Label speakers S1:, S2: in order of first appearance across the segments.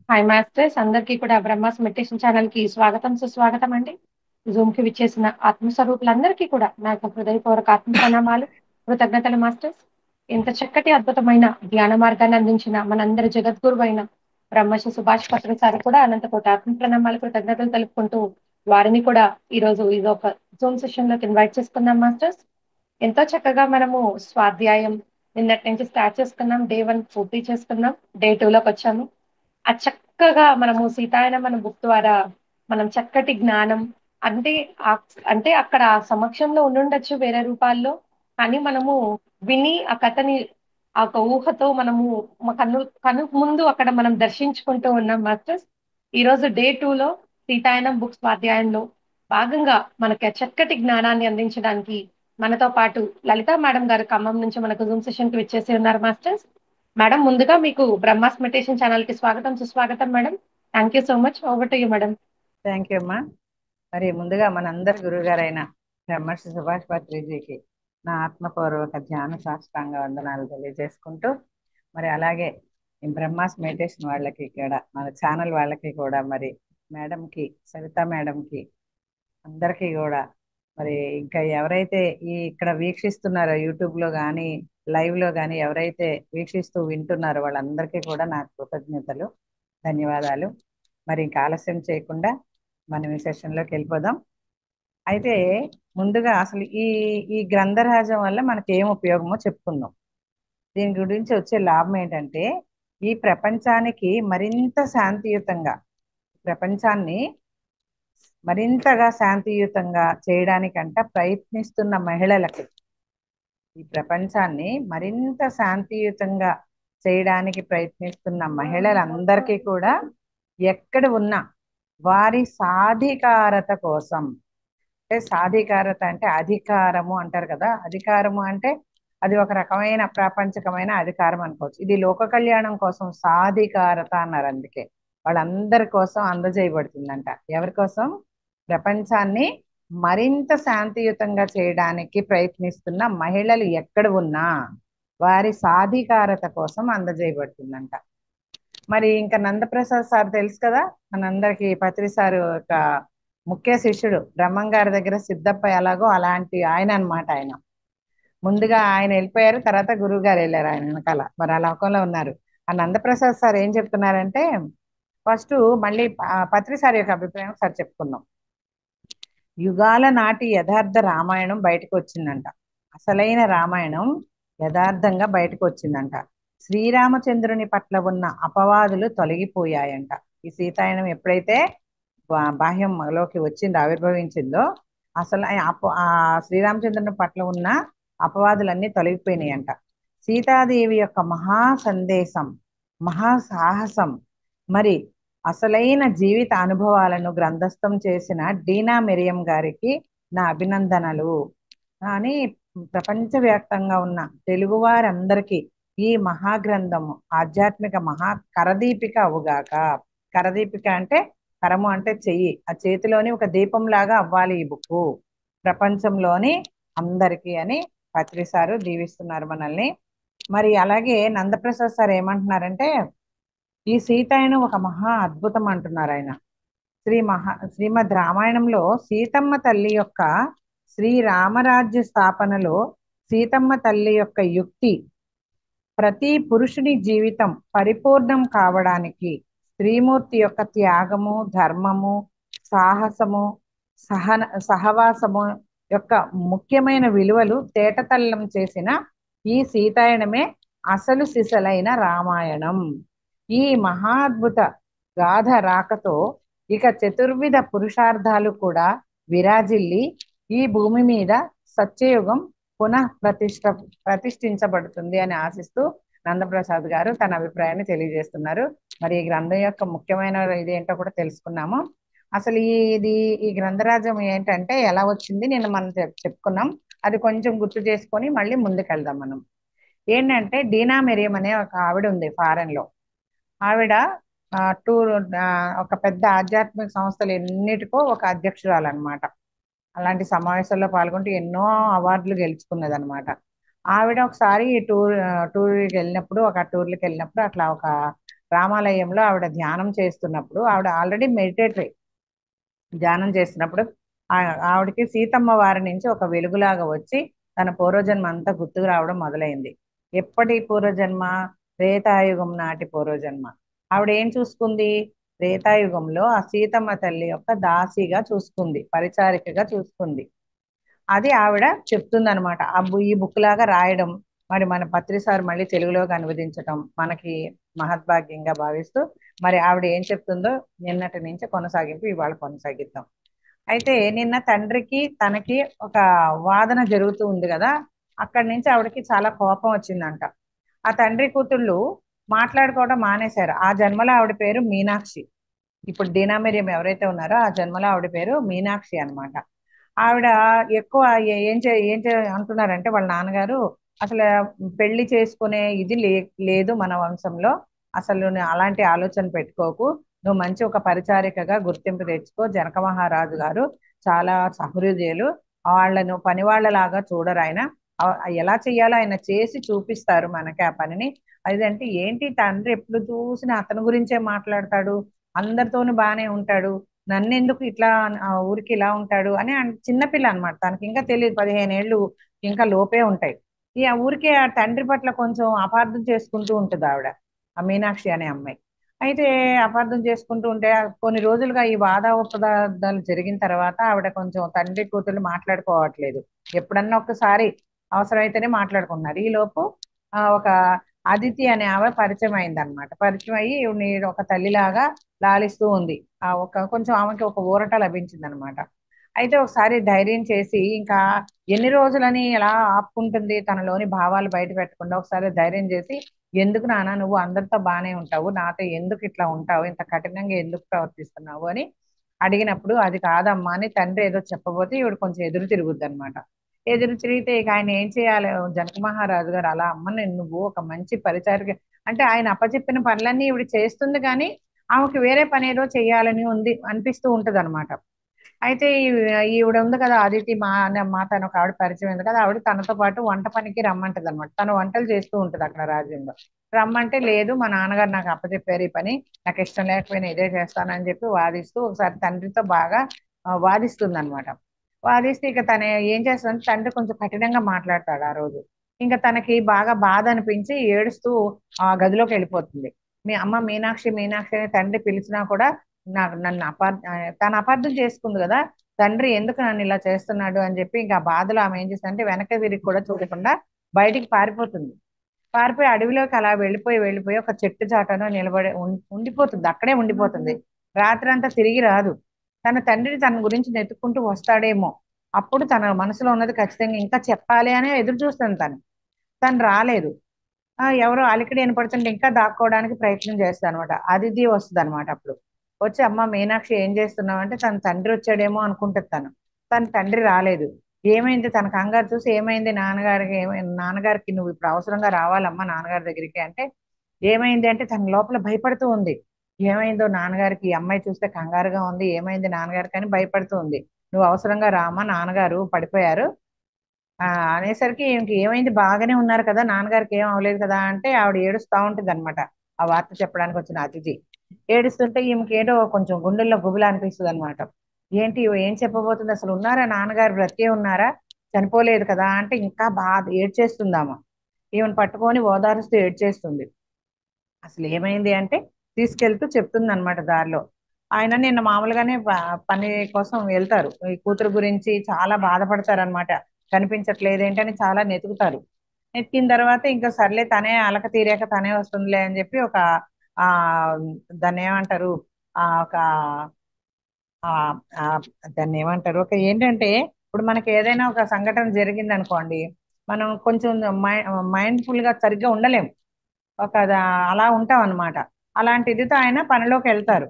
S1: Hi masters అందరికీ కూడా Brahma's meditation channel కి స్వాగతం సుస్వాగతం అండి. జూమ్ కి విచ్చేసిన ఆత్మస్వరూపులందరికీ కూడా నా యొక్క హృదయపూర్వక ఆత్మ ప్రణామాలు, కృతజ్ఞతలు మాస్టర్స్. ఇంత చక్కటి అద్భుతమైన ధ్యాన మార్గాన్ని అందించిన మనందరి జగద్గురు అయిన బ్రహ్మశ్రీ సుభాష్ పత్రి సార్ కూడా అనంత కోటి ఆత్మ ప్రణామాలు, కృతజ్ఞతలు తెలుపుకుంటూ వారిని కూడా ఈ రోజు ఇది ఒక జూమ్ సెషన్ లోకి ఇన్వైట్ చేసుకున్నాం మాస్టర్స్. ఎంతో చక్కగా మనము స్వాధ్యాయం నిన్నటి నుంచి స్టార్ట్ చేసుకున్నాం. డే 1 పూర్తి చేసుకున్నాం. డే 2 లోకి వచ్చాము. చక్కగా మనము సీతాయనమన బుక్ ద్వారా మనం చక్కటి జ్ఞానం అంటే ఆ- అంటే అక్కడ ఆ సమక్షంలో ఉండుండొచ్చు వేరే రూపాల్లో, కానీ మనము విని ఆ కథని ఆ ఒక ఊహతో మనము మా కను ముందు అక్కడ మనం దర్శించుకుంటూ ఉన్నాం మాస్టర్స్. ఈ రోజు డే 2 లో సీతాయనం బుక్స్ స్వాధ్యాయంలో భాగంగా మనకి ఆ చక్కటి జ్ఞానాన్ని అందించడానికి మనతో పాటు లలిత మేడం గారు ఖమ్మం నుంచి మనకు జూమ్ సెషన్ కి విచ్చేసి ఉన్నారు మాస్టర్స్. మేడం, ముందుగా మీకు బ్రహ్మాస్ మెడిటేషన్ ఛానల్ కి స్వాగతం సుస్వాగతం madam. Thank you so much. Over to you madam.
S2: Thank you అమ్మా. మరి ముందుగా మనందరి గురువుగారైన బ్రహ్మర్షి సుభాష్ పత్రిజీకి నా ఆత్మపూర్వక ధ్యాన సాష్టాంగ వందనాలు తెలియజేసుకుంటూ, మరి అలాగే ఈ బ్రహ్మాస్ మెడిటేషన్ వాళ్ళకి కూడా, మన ఛానల్ వాళ్ళకి కూడా, మరి మేడంకి, సవితా మేడంకి, అందరికీ కూడా, మరి ఇంకా ఎవరైతే ఇక్కడ వీక్షిస్తున్నారో యూట్యూబ్లో కానీ లైవ్లో కానీ ఎవరైతే వీక్షిస్తూ వింటున్నారో వాళ్ళందరికీ కూడా నా కృతజ్ఞతలు, ధన్యవాదాలు. మరి ఇంకా ఆలస్యం చేయకుండా మనం ఈ సెషన్లోకి వెళ్ళిపోదాం. అయితే ముందుగా అసలు ఈ ఈ గ్రంథరాజం వల్ల మనకి ఏం ఉపయోగమో చెప్పుకుందాం. దీని గురించి వచ్చే లాభం ఏంటంటే, ఈ ప్రపంచానికి మరింత శాంతియుతంగా, ప్రపంచాన్ని మరింతగా శాంతియుతంగా చేయడానికంట ప్రయత్నిస్తున్న మహిళలకు, ఈ ప్రపంచాన్ని మరింత శాంతియుతంగా చేయడానికి ప్రయత్నిస్తున్న మహిళలందరికీ కూడా ఎక్కడ ఉన్నా వారి సాధికారత కోసం, అంటే సాధికారత అంటే అధికారము అంటారు కదా, అధికారము అంటే అది ఒక రకమైన ప్రాపంచికమైన అధికారం అనుకోవచ్చు. ఇది లోక కళ్యాణం కోసం సాధికారత అన్నారు. అందుకే వాళ్ళందరి కోసం అందజేయబడుతుందంట. ఎవరి కోసం? ప్రపంచాన్ని మరింత శాంతియుతంగా చేయడానికి ప్రయత్నిస్తున్న మహిళలు ఎక్కడ ఉన్నా వారి సాధికారత కోసం అందజేయబడుతుందంట. మరి ఇంకా నందప్రసాద్ సార్ తెలుసు కదా మనందరికి, పత్రి సారు యొక్క ముఖ్య శిష్యుడు. బ్రహ్మం గారి దగ్గర సిద్ధప్ప ఎలాగో అలాంటి ఆయన అన్నమాట. ఆయన ముందుగా ఆయన వెళ్ళిపోయారు, తర్వాత గురువు గారు వెళ్ళారు ఆయన వెనకాల, మరి ఆ లోకంలో ఉన్నారు. ఆ నందప్రసాద్ సార్ ఏం చెప్తున్నారంటే, ఫస్ట్ మళ్ళీ పత్రి సార్ యొక్క అభిప్రాయం సార్ చెప్పుకుందాం. యుగాల నాటి యథార్థ రామాయణం బయటకు వచ్చిందంట. అసలైన రామాయణం యథార్థంగా బయటకు వచ్చిందంట. శ్రీరామచంద్రుని పట్ల ఉన్న అపవాదులు తొలగిపోయాయంట. ఈ సీతాయనం ఎప్పుడైతే బాహ్యంలోకి వచ్చిందో, ఆవిర్భవించిందో, అసలు ఆ శ్రీరామచంద్రుని పట్ల ఉన్న అపవాదులన్నీ తొలగిపోయినాయంట. సీతాదేవి యొక్క మహా సందేశం, మహా సాహసం, మరి అసలైన జీవిత అనుభవాలను గ్రంథస్థం చేసిన డీనా మెరియం గారికి నా అభినందనలు అని ప్రపంచవ్యాప్తంగా ఉన్న తెలుగు వారందరికీ ఈ మహాగ్రంథము ఆధ్యాత్మిక మహా కరదీపిక అవుగాక. కరదీపిక అంటే, కరము అంటే చెయ్యి, ఆ చేతిలోని ఒక దీపంలాగా అవ్వాలి ఈ బుక్ ప్రపంచంలోని అందరికీ అని పత్రి సారు దీవిస్తున్నారు మనల్ని. మరి అలాగే నందప్రసాద్ సార్ ఏమంటున్నారంటే, ఈ సీతాయనం ఒక మహా అద్భుతం అంటున్నారు ఆయన. శ్రీమద్ రామాయణంలో సీతమ్మ తల్లి యొక్క, శ్రీరామరాజ్య స్థాపనలో సీతమ్మ తల్లి యొక్క యుక్తి, ప్రతి పురుషుని జీవితం పరిపూర్ణం కావడానికి స్త్రీమూర్తి యొక్క త్యాగము, ధర్మము, సాహసము, సహవాసము యొక్క ముఖ్యమైన విలువలు తేటతల్లం చేసిన ఈ సీతాయనమే అసలు సిసలైన రామాయణం. ఈ మహాద్భుత గాథ రాకతో ఇక చతుర్విధ పురుషార్థాలు కూడా విరాజిల్లి ఈ భూమి మీద సత్యయుగం పునః ప్రతిష్ఠించబడుతుంది అని ఆశిస్తూ నందప్రసాద్ గారు తన అభిప్రాయాన్ని తెలియజేస్తున్నారు. మరి ఈ గ్రంథం యొక్క ముఖ్యమైన ఇదేంటో కూడా తెలుసుకున్నాము. అసలు ఈ గ్రంథరాజ్యం ఏంటంటే ఎలా వచ్చింది నిన్న మనం చెప్పుకున్నాం. అది కొంచెం గుర్తు చేసుకొని మళ్ళీ ముందుకెళ్దాం మనం. ఏంటంటే, డీనా మెరియం అనే ఒక ఆవిడ ఉంది ఫారెన్ లో. ఆవిడ టూర్ ఒక పెద్ద ఆధ్యాత్మిక సంస్థలు ఎన్నిటికో ఒక అధ్యక్షురాలు అనమాట. అలాంటి సమావేశాల్లో పాల్గొంటూ ఎన్నో అవార్డులు గెలుచుకున్నది అనమాట. ఆవిడ ఒకసారి టూర్కి వెళ్ళినప్పుడు, ఒక టూర్లకు వెళ్ళినప్పుడు అట్లా ఒక రామాలయంలో ఆవిడ ధ్యానం చేస్తున్నప్పుడు, ఆవిడ ఆల్రెడీ మెడిటేటరీ, ధ్యానం చేస్తున్నప్పుడు ఆవిడకి సీతమ్మ వారి నుంచి ఒక వెలుగులాగా వచ్చి తన పూర్వజన్మ అంతా గుర్తుకు రావడం మొదలైంది. ఎప్పటి పూర్వజన్మ? త్రేతాయుగం నాటి పూర్వజన్మ. ఆవిడ ఏం చూసుకుంది? త్రేతాయుగంలో ఆ సీతమ్మ తల్లి యొక్క దాసిగా చూసుకుంది, పరిచారికగా చూసుకుంది. అది ఆవిడ చెప్తుంది అనమాట. ఈ బుక్ లాగా రాయడం, మరి మన పత్రిసార్ మళ్ళీ తెలుగులోకి అనువదించడం మనకి మహద్భాగ్యంగా భావిస్తూ, మరి ఆవిడ ఏం చెప్తుందో నిన్నటి నుంచి కొనసాగింపు ఇవాళ కొనసాగిద్దాం. అయితే నిన్న తండ్రికి తనకి ఒక వాదన జరుగుతూ ఉంది కదా, అక్కడి నుంచి ఆవిడకి చాలా కోపం వచ్చిందంట. ఆ తండ్రి కూతుళ్ళు మాట్లాడుకోవడం మానేశారు. ఆ జన్మలో ఆవిడ పేరు మీనాక్షి. ఇప్పుడు డీనా మిరియం ఎవరైతే ఉన్నారో ఆ జన్మలో ఆవిడ పేరు మీనాక్షి అన్నమాట. ఆవిడ ఎక్కువ ఏం అంటున్నారంటే వాళ్ళ నాన్నగారు, అసలు పెళ్లి చేసుకునే ఇది లేదు మన వంశంలో, అసలు నువ్వు అలాంటి ఆలోచన పెట్టుకోకు, నువ్వు మంచి ఒక పరిచారికగా గుర్తింపు తెచ్చుకో, జనక మహారాజు గారు చాలా సహృదయులు, వాళ్ళను పని వాళ్ళలాగా చూడరు ఆయన, ఎలా చెయ్యాలో ఆయన చేసి చూపిస్తారు మనకి ఆ పనిని. అదంటే ఏంటి, తండ్రి ఎప్పుడు చూసినా అతని గురించే మాట్లాడతాడు, అందరితోనూ బాగానే ఉంటాడు, నన్నెందుకు ఇట్లా ఊరికి ఇలా ఉంటాడు అని చిన్నపిల్ల అనమాట, తనకి ఇంకా తెలియదు, 15 ఏళ్ళు ఇంకా లోపే ఉంటాయి. ఈ ఆ ఊరికే ఆ తండ్రి పట్ల కొంచెం అపార్థం చేసుకుంటూ ఉంటుంది ఆవిడ, ఆ మీనాక్షి అనే అమ్మాయి. అయితే అపార్థం చేసుకుంటూ ఉంటే కొన్ని రోజులుగా ఈ వాదాపదార్థాలు జరిగిన తర్వాత ఆవిడ కొంచెం తండ్రి కూతురు మాట్లాడుకోవట్లేదు. ఎప్పుడన్నా ఒక్కసారి అవసరమైతేనే మాట్లాడుకున్నారు. ఈ లోపు ఒక అదితి అనే ఆవిడ పరిచయం అయింది అనమాట. పరిచయం అయ్యి ఈవిడ్ని ఒక తల్లిలాగా లాలిస్తూ ఉంది. ఆ ఒక కొంచెం ఆమెకి ఒక ఊరట లభించింది అనమాట. అయితే ఒకసారి ధైర్యం చేసి, ఇంకా ఎన్ని రోజులని ఎలా ఆపుకుంటుంది తనలోని భావాలు బయట పెట్టకుండా, ఒకసారి ధైర్యం చేసి, ఎందుకు నాన్న నువ్వు అందరితో బాగానే ఉంటావు, నాతో ఎందుకు ఇట్లా ఉంటావు, ఇంత కఠినంగా ఎందుకు ప్రవర్తిస్తున్నావు అని అడిగినప్పుడు, అది కాదమ్మా అని తండ్రి ఏదో చెప్పబోతే ఈవిడ కొంచెం ఎదురు తిరుగుద్ది అనమాట. ఎదురు తిరిగితే ఇక ఆయన ఏం చేయాలి, జనక మహారాజు గారు అలా అమ్మని నువ్వు ఒక మంచి పరిచారిక అంటే ఆయన అప్పచెప్పిన పనులన్నీ ఈవిడ చేస్తుంది, కానీ ఆమెకు వేరే పని ఏదో చేయాలని ఉంది అనిపిస్తూ ఉంటది అనమాట. అయితే ఈవిడ ఉంది కదా అదితి, మా తను ఒక ఆవిడ పరిచయం ఉంది కదా, ఆవిడ తనతో పాటు వంట పనికి రమ్మంటది అనమాట. తను వంటలు చేస్తూ ఉంటది అక్కడ రాజ్యంలో. రమ్మంటే లేదు, మా నాన్నగారు నాకు అప్పచెప్పారు ఈ పని, నాకు ఇష్టం లేకపోయినా ఇదే చేస్తానని చెప్పి వాదిస్తూ ఒకసారి తండ్రితో బాగా వాదిస్తుంది అనమాట. వాదిస్తే ఇక తను ఏం చేస్తుందంటే, తండ్రి కొంచెం కఠినంగా మాట్లాడతాడు ఆ రోజు. ఇంకా తనకి బాగా బాధ అనిపించి ఏడుస్తూ ఆ గదిలోకి వెళ్ళిపోతుంది. మీ అమ్మ మీనాక్షి మీనాక్షి అని తండ్రి పిలిచినా కూడా నన్ను తను అపార్థం చేసుకుంది కదా, తండ్రి ఎందుకు నన్ను ఇలా చేస్తున్నాడు అని చెప్పి ఇంకా ఆ బాధలో ఆమె ఏం చేస్తుందంటే వెనక తిరిగి కూడా చూడకుండా బయటికి పారిపోతుంది. పారిపోయి అడవిలోకి అలా వెళ్ళిపోయి వెళ్ళిపోయి ఒక చెట్టు చాటనో నిలబడి ఉండిపోతుంది, అక్కడే ఉండిపోతుంది. రాత్రి అంతా తిరిగి రాదు. తన తండ్రి తన గురించి నెతుక్కుంటూ వస్తాడేమో, అప్పుడు తన మనసులో ఉన్నది ఖచ్చితంగా ఇంకా చెప్పాలి అని ఎదురు చూస్తుంది తను. తను రాలేదు. ఎవరో అలికిడి వినపడుతుంటే ఇంకా దాక్కోవడానికి ప్రయత్నం చేస్తాను అనమాట. అదితి వస్తుంది అనమాట. అప్పుడు వచ్చి అమ్మ మీనాక్షి ఏం చేస్తున్నావు అంటే, తన తండ్రి వచ్చాడేమో అనుకుంటుంది తను. తన తండ్రి రాలేదు. ఏమైంది, తన కంగారు చూసి ఏమైంది నాన్నగారికి, ఏమైంది నాన్నగారికి, నువ్వు ఇప్పుడు అవసరంగా రావాలమ్మా నాన్నగారి దగ్గరికి అంటే, ఏమైంది అంటే తన లోపల భయపడుతూ ఉంది. ఏమైందో నాన్నగారికి, ఈ అమ్మాయి చూస్తే కంగారుగా ఉంది, ఏమైంది నాన్నగారికి అని భయపడుతూ ఉంది. నువ్వు అవసరంగా రామ్మా, నాన్నగారు పడిపోయారు ఆ అనేసరికి ఇంక ఏమైంది, బాగానే ఉన్నారు కదా, నాన్నగారికి ఏం అవ్వలేదు కదా అంటే ఆవిడ ఏడుస్తా ఉంటుంది అనమాట. ఆ వార్త చెప్పడానికి వచ్చిన అతిథి ఏడుస్తుంటే ఈమెకి ఏదో కొంచెం గుండెల్లో గుబులా అనిపిస్తుంది అనమాట. ఏంటి ఏం చెప్పబోతుంది, అసలు ఉన్నారా నాన్నగారు, బ్రతికే ఉన్నారా, చనిపోలేదు కదా అంటే ఇంకా బాధ ఏడ్చేస్తుందామా. ఈమెను పట్టుకొని ఓదారుస్తూ ఏడ్చేస్తుంది. అసలు ఏమైంది అంటే తీసుకెళ్తూ చెప్తుంది అనమాట దారిలో. ఆయన నిన్న మామూలుగానే పని కోసం వెళ్తారు, ఈ కూతురు గురించి చాలా బాధపడతారనమాట. కనిపించట్లేదు ఏంటని చాలా నెతుకుతారు. నెతికిన తర్వాత ఇంకా సర్లే తనే అలక తీరాక తనే వస్తుందిలే అని చెప్పి ఒక ఆ దాన్ని ఏమంటారు, ఒక ఆ ఆ దాన్ని ఏమంటారు, ఒక ఏంటంటే ఇప్పుడు మనకి ఏదైనా ఒక సంఘటన జరిగింది అనుకోండి, మనం కొంచెం మైండ్ఫుల్ గా సరిగ్గా ఉండలేం. ఒక అలా ఉంటాం అనమాట. అలాంటి ఇదితో ఆయన పనిలోకి వెళ్తారు.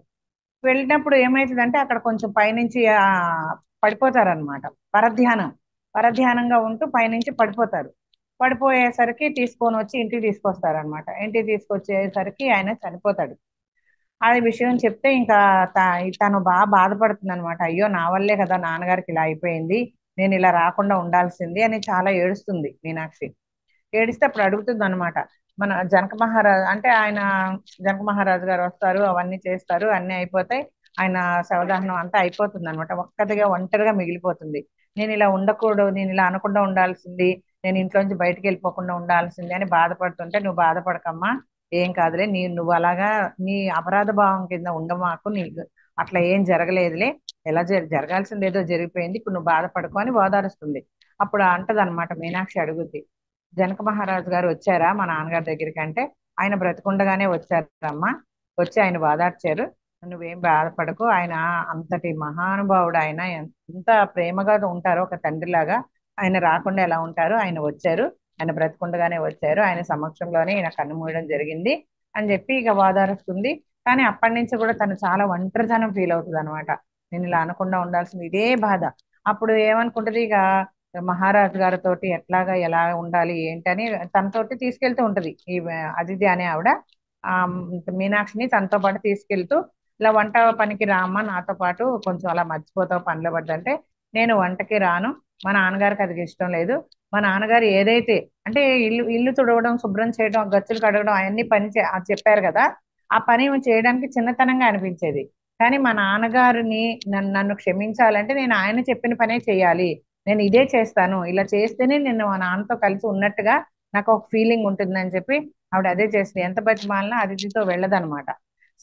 S2: వెళ్ళినప్పుడు ఏమైతుందంటే అక్కడ కొంచెం పైనుంచి పడిపోతారనమాట. పరధ్యానం పరధ్యానంగా ఉంటూ పైనుంచి పడిపోతారు. పడిపోయేసరికి తీసుకొని వచ్చి ఇంటికి తీసుకొస్తారనమాట. ఇంటికి తీసుకొచ్చేసరికి ఆయన చనిపోతాడు. అది విషయం చెప్తే ఇంకా తను బాగా బాధపడుతుంది అనమాట. అయ్యో నా వల్లే కదా నాన్నగారికి ఇలా అయిపోయింది, నేను ఇలా రాకుండా ఉండాల్సింది అని చాలా ఏడుస్తుంది మీనాక్షి. ఏడిస్తే అప్పుడు అడుగుతుంది అనమాట, మన జనక మహారాజు అంటే ఆయన జనక మహారాజు గారు వస్తారు, అవన్నీ చేస్తారు, అన్ని అయిపోతాయి. ఆయన శవదహనం అంతా అయిపోతుంది అనమాట. ఒక్కటిగా ఒంటరిగా మిగిలిపోతుంది. నేను ఇలా ఉండకూడదు, నేను ఇలా అనకుండా ఉండాల్సింది, నేను ఇంట్లోంచి బయటికి వెళ్ళిపోకుండా ఉండాల్సింది అని బాధపడుతుంటే, నువ్వు బాధపడకమ్మా, ఏం కాదులే, నువ్వు అలాగా నీ అపరాధ భావం కింద ఉండమాకు, నీకు అట్లా ఏం జరగలేదులే, ఎలా జరగాల్సింది ఏదో జరిగిపోయింది, ఇప్పుడు నువ్వు బాధపడకు అని ఓదారుస్తుంది. అప్పుడు అంటది అనమాట మీనాక్షి, అడుగుద్ది, జనక మహారాజు గారు వచ్చారా మా నాన్నగారి దగ్గరికి అంటే, ఆయన బ్రతికుండగానే వచ్చారమ్మా, వచ్చి ఆయన బాధార్చారు, నువ్వేం బాధపడకు, ఆయన అంతటి మహానుభావుడు, ఆయన ఎంత ప్రేమగా ఉంటారో ఒక తండ్రిలాగా, ఆయన రాకుండా ఎలా ఉంటారు, ఆయన వచ్చారు, ఆయన బ్రతికుండగానే వచ్చారు, ఆయన సమక్షంలోనే ఈయన కన్ను మూయడం జరిగింది అని చెప్పి ఇక వాదారుస్తుంది. కానీ అప్పటి నుంచి కూడా తను చాలా ఒంటరితనం ఫీల్ అవుతుంది అనమాట. నేను ఇలా అనకుండా ఉండాల్సింది, ఇదే బాధ. అప్పుడు ఏమనుకుంటది, ఇక మహారాజు గారితోటి ఎట్లాగా ఎలా ఉండాలి ఏంటని తనతోటి తీసుకెళ్తూ ఉంటది ఈ అదితి అనే ఆవిడ. ఆ మీనాక్షిని తనతో పాటు తీసుకెళ్తూ, ఇలా వంట పనికి రామ్మా నాతో పాటు, కొంచెం అలా మర్చిపోతావు పనిలో పడ్డంటే, నేను వంటకి రాను, మా నాన్నగారికి అది ఇష్టం లేదు, మా నాన్నగారు ఏదైతే అంటే ఇల్లు ఇల్లు తుడవడం, శుభ్రం చేయడం, గచ్చులు కడగడం, అవన్నీ అది చెప్పారు కదా, ఆ పని చేయడానికి చిన్నతనంగా అనిపించేది. కానీ మా నాన్నగారిని నన్ను క్షమించాలంటే నేను ఆయన చెప్పిన పనే చేయాలి, నేను ఇదే చేస్తాను, ఇలా చేస్తేనే నేను మా నాన్నతో కలిసి ఉన్నట్టుగా నాకు ఒక ఫీలింగ్ ఉంటుందని చెప్పి ఆవిడ అదే చేస్తుంది. ఎంత బతిమాలినా అతిథితో వెళ్ళదనమాట.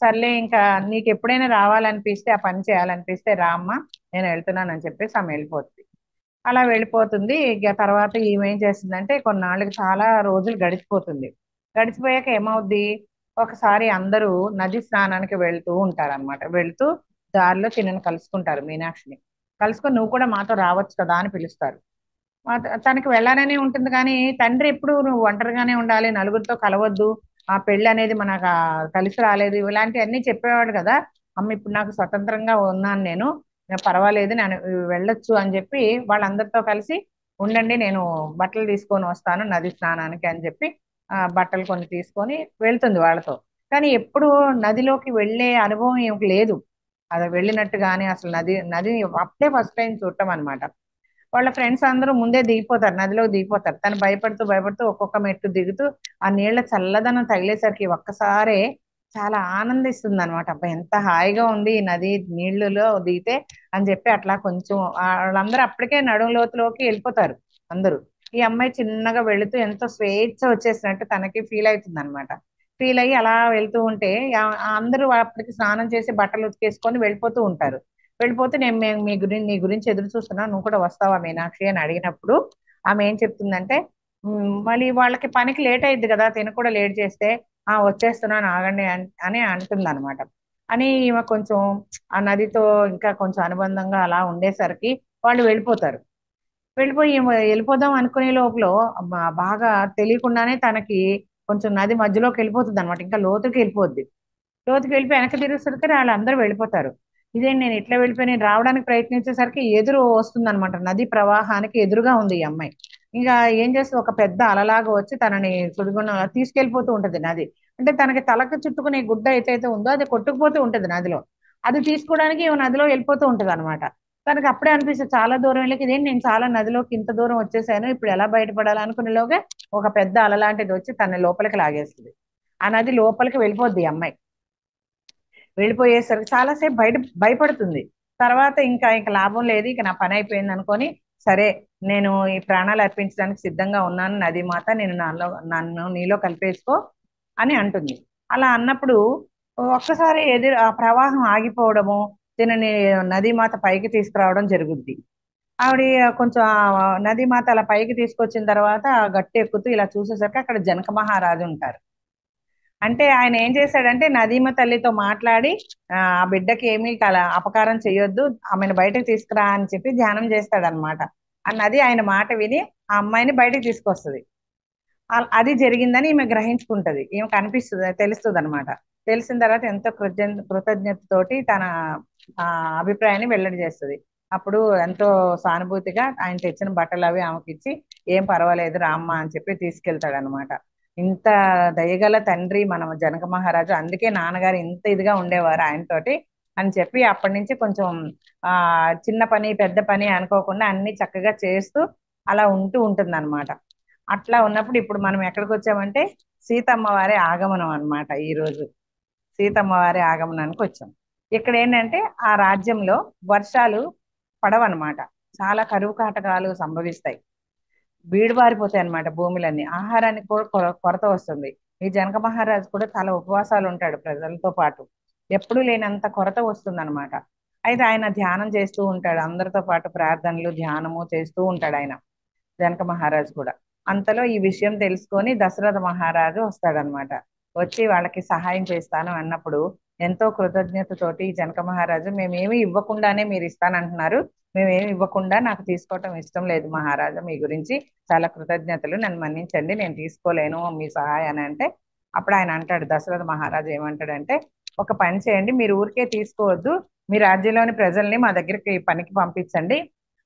S2: సర్లే, ఇంకా నీకు ఎప్పుడైనా రావాలనిపిస్తే, ఆ పని చేయాలనిపిస్తే రా అమ్మా, నేను వెళ్తున్నానని చెప్పేసి ఆమె వెళ్ళిపోతుంది. అలా వెళ్ళిపోతుంది. ఇక తర్వాత ఈమె ఏం చేస్తుందంటే, కొన్నాళ్ళకి చాలా రోజులు గడిచిపోతుంది. గడిచిపోయాక ఏమవుద్ది, ఒకసారి అందరూ నది స్నానానికి వెళ్తూ ఉంటారన్నమాట. వెళ్తూ దారిలో తినని కలుసుకుంటారు మీనాక్షిని. కలుసుకొని నువ్వు కూడా మాతో రావచ్చు కదా అని పిలుస్తారు. తనకి వెళ్ళాలనే ఉంటుంది కానీ తండ్రి ఎప్పుడు నువ్వు ఒంటరిగానే ఉండాలి, నలుగురితో కలవద్దు, ఆ పెళ్లి అనేది మనకు కలిసి రాలేదు, ఇలాంటివన్నీ చెప్పేవాడు కదా. అమ్మ ఇప్పుడు నాకు స్వతంత్రంగా ఉన్నాను, నేను పర్వాలేదు, నేను వెళ్ళొచ్చు అని చెప్పి వాళ్ళందరితో కలిసి ఉండండి, నేను బట్టలు తీసుకొని వస్తాను నది స్నానానికి అని చెప్పి బట్టలు కొన్ని తీసుకొని వెళ్తుంది వాళ్ళతో. కానీ ఎప్పుడు నదిలోకి వెళ్ళే అనుభవం ఏమి లేదు. అది వెళ్ళినట్టు కానీ అసలు నది నది అప్పుడే ఫస్ట్ టైం చూడటం అనమాట. వాళ్ళ ఫ్రెండ్స్ అందరూ ముందే దిగిపోతారు, నదిలోకి దిగిపోతారు. తను భయపడుతూ భయపడుతూ ఒక్కొక్క మెట్టు దిగుతూ ఆ నీళ్ల చల్లదనం తగిలేసరికి ఒక్కసారే చాలా ఆనందిస్తుంది అనమాట. అబ్బా ఎంత హాయిగా ఉంది ఈ నది నీళ్ళలో దిగితే అని చెప్పి అట్లా కొంచెం వాళ్ళందరూ అప్పటికే నడుం లోతులోకి వెళ్ళిపోతారు అందరూ. ఈ అమ్మాయి చిన్నగా వెళుతూ ఎంతో స్వేచ్ఛ వచ్చేసినట్టు తనకి ఫీల్ అవుతుంది అనమాట. ఫీల్ అయ్యి అలా వెళ్తూ ఉంటే అందరూ అప్పటికి స్నానం చేసి బట్టలు ఉతికేసుకొని వెళ్ళిపోతూ ఉంటారు. వెళ్ళిపోతే మేము నీ గురించి ఎదురు చూస్తున్నా, నువ్వు కూడా వస్తావా మీనాక్షి అని అడిగినప్పుడు ఆమె ఏం చెప్తుందంటే, మళ్ళీ వాళ్ళకి పనికి లేట్ అయింది కదా, తిన కూడా లేట్ చేస్తే, వచ్చేస్తున్నాను ఆగండి అని అంటుంది అనమాట. అని ఈమె కొంచెం ఆ నదితో ఇంకా కొంచెం అనుబంధంగా అలా ఉండేసరికి వాళ్ళు వెళ్ళిపోతారు. వెళ్ళిపోయి ఈమె వెళ్ళిపోదాం అనుకునే లోపల బాగా తెలియకుండానే తనకి కొంచెం నది మధ్యలోకి వెళ్ళిపోతుంది అనమాట. ఇంకా లోతుకి వెళ్ళిపోద్ది. లోతుకి వెళ్ళిపోయి వెనక్కి తిరిగేసరికి వాళ్ళందరూ వెళ్ళిపోతారు. ఇదేంటి నేను ఇట్లా వెళ్ళిపోయి నేను రావడానికి ప్రయత్నించేసరికి ఎదురు వస్తుంది అనమాట. నది ప్రవాహానికి ఎదురుగా ఉంది ఈ అమ్మాయి. ఇంకా ఏం చేస్తుంది, ఒక పెద్ద అలలాగా వచ్చి తనని సుడిగుండం తీసుకెళ్ళిపోతూ ఉంటది నది. అంటే తనకి తలకు చుట్టుకునే గుడ్డ ఏదైతే ఉందో అది కొట్టుకుపోతూ ఉంటది నదిలో. అది తీసుకోవడానికి ఈమె నదిలో వెళ్ళిపోతూ ఉంటది అనమాట. తనకి అప్పుడే అనిపిస్తుంది చాలా దూరం వెళ్ళి, ఇదేంటి నేను చాలా నదిలోకి ఇంత దూరం వచ్చేసాను, ఇప్పుడు ఎలా బయటపడాలి అనుకునేలోగా ఒక పెద్ద అలలాంటిది వచ్చి తన లోపలికి లాగేస్తుంది. ఆ నది లోపలికి వెళ్ళిపోద్ది ఈ అమ్మాయి. వెళ్ళిపోయేసరికి చాలాసేపు భయపడుతుంది. తర్వాత ఇంకా లాభం లేదు, ఇక నా పని అయిపోయింది అనుకొని, సరే నేను ఈ ప్రాణాలు అర్పించడానికి సిద్ధంగా ఉన్నాను నదీమాత, నన్ను నీలో కలిపేసుకో అని అంటుంది. అలా అన్నప్పుడు ఒక్కసారి ఆ ప్రవాహం ఆగిపోవడము, దీనిని నదీమాత పైకి తీసుకురావడం జరుగుద్ది. ఆవిడ కొంచెం నదీమాత అలా పైకి తీసుకొచ్చిన తర్వాత గట్టి ఎక్కుతూ ఇలా చూసేసరికి అక్కడ జనక మహారాజు ఉంటారు. అంటే ఆయన ఏం చేశాడంటే నదీమ తల్లితో మాట్లాడి, ఆ బిడ్డకి ఏమీ అపకారం చేయొద్దు, ఆమెను బయటకు తీసుకురా అని చెప్పి ధ్యానం చేస్తాడనమాట. ఆ నది ఆయన మాట విని ఆ అమ్మాయిని బయటకు తీసుకొస్తుంది. అది జరిగిందని ఈమె గ్రహించుకుంటది, ఈమె కనిపిస్తుంది, తెలుస్తుంది అనమాట. తెలిసిన తర్వాత ఎంతో కృతజ్ఞతతోటి తన అభిప్రాయాన్ని వెల్లడి చేస్తుంది. అప్పుడు ఎంతో సానుభూతిగా ఆయన తెచ్చిన బట్టలు అవి ఆమెకి ఇచ్చి, ఏం పర్వాలేదు రామ్మ అని చెప్పి తీసుకెళ్తాడు అనమాట. ఇంత దయగల తండ్రి మన జనక మహారాజు, అందుకే నాన్నగారు ఇంత ఇదిగా ఉండేవారు ఆయనతోటి అని చెప్పి అప్పటి నుంచి కొంచెం ఆ చిన్న పని పెద్ద పని అనుకోకుండా అన్ని చక్కగా చేస్తూ అలా ఉంటూ ఉంటుంది అనమాట. అట్లా ఉన్నప్పుడు ఇప్పుడు మనం ఎక్కడికి వచ్చామంటే సీతమ్మ వారి ఆగమనం అన్నమాట. ఈరోజు సీతమ్మ వారి ఆగమనానికి వచ్చాం. ఇక్కడ ఏంటంటే ఆ రాజ్యంలో వర్షాలు పడవన్నమాట. చాలా కరువు కాటకాలు సంభవిస్తాయి, బీడుబారిపోతాయి అన్నమాట భూములన్నీ, ఆహారానికి కూడా కొరత వస్తుంది. ఈ జనక మహారాజు కూడా చాలా ఉపవాసాలు ఉంటాడు ప్రజలతో పాటు, ఎప్పుడూ లేనంత కొరత వస్తుంది అనమాట. అయితే ఆయన ధ్యానం చేస్తూ ఉంటాడు, అందరితో పాటు ప్రార్థనలు ధ్యానము చేస్తూ ఉంటాడు ఆయన, జనక మహారాజు కూడా. అంతలో ఈ విషయం తెలుసుకొని దశరథ మహారాజు వస్తాడనమాట. వచ్చి వాళ్ళకి సహాయం చేస్తాను అన్నప్పుడు ఎంతో కృతజ్ఞతతోటి ఈ జనక మహారాజు, మేమేమి ఇవ్వకుండానే మీరు ఇస్తానంటున్నారు, మేమేమి ఇవ్వకుండా నాకు తీసుకోవటం ఇష్టం లేదు మహారాజా, మీ గురించి చాలా కృతజ్ఞతలు, నన్ను మన్నించండి, నేను తీసుకోలేను మీ సహాయాన్ని అంటే. అప్పుడు ఆయన అంటాడు, దశరథ మహారాజు ఏమంటాడంటే, ఒక పని చేయండి, మీరు ఊరికే తీసుకోవద్దు, మీ రాజ్యంలోని ప్రజల్ని మా దగ్గరికి పనికి పంపించండి,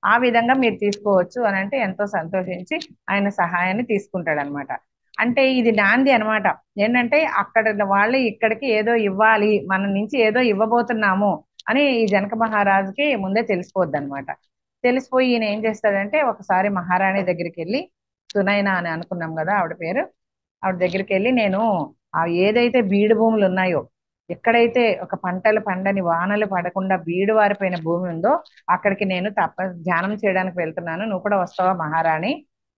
S2: ఆ విధంగా మీరు తీసుకోవచ్చు అని అంటే ఎంతో సంతోషించి ఆయన సహాయాన్ని తీసుకుంటాడు అనమాట. అంటే ఇది నాంది అనమాట. ఏంటంటే అక్కడ వాళ్ళు ఇక్కడికి ఏదో ఇవ్వాలి, మన నుంచి ఏదో ఇవ్వబోతున్నాము అని ఈ జనక మహారాజుకి ముందే తెలిసిపోద్ది అనమాట. తెలిసిపోయి ఈయన ఏం చేస్తాడంటే ఒకసారి మహారాణి దగ్గరికి వెళ్ళి, సునైన అని అనుకున్నాం కదా ఆవిడ పేరు, ఆవిడ దగ్గరికి వెళ్ళి, నేను ఆ ఏదైతే బీడు భూములు ఉన్నాయో, ఎక్కడైతే ఒక పంటలు పండని వానలు పడకుండా బీడు వారిపోయిన భూమి ఉందో అక్కడికి నేను ధ్యానం చేయడానికి వెళ్తున్నాను, నువ్వు కూడా వస్తావా మహారాణి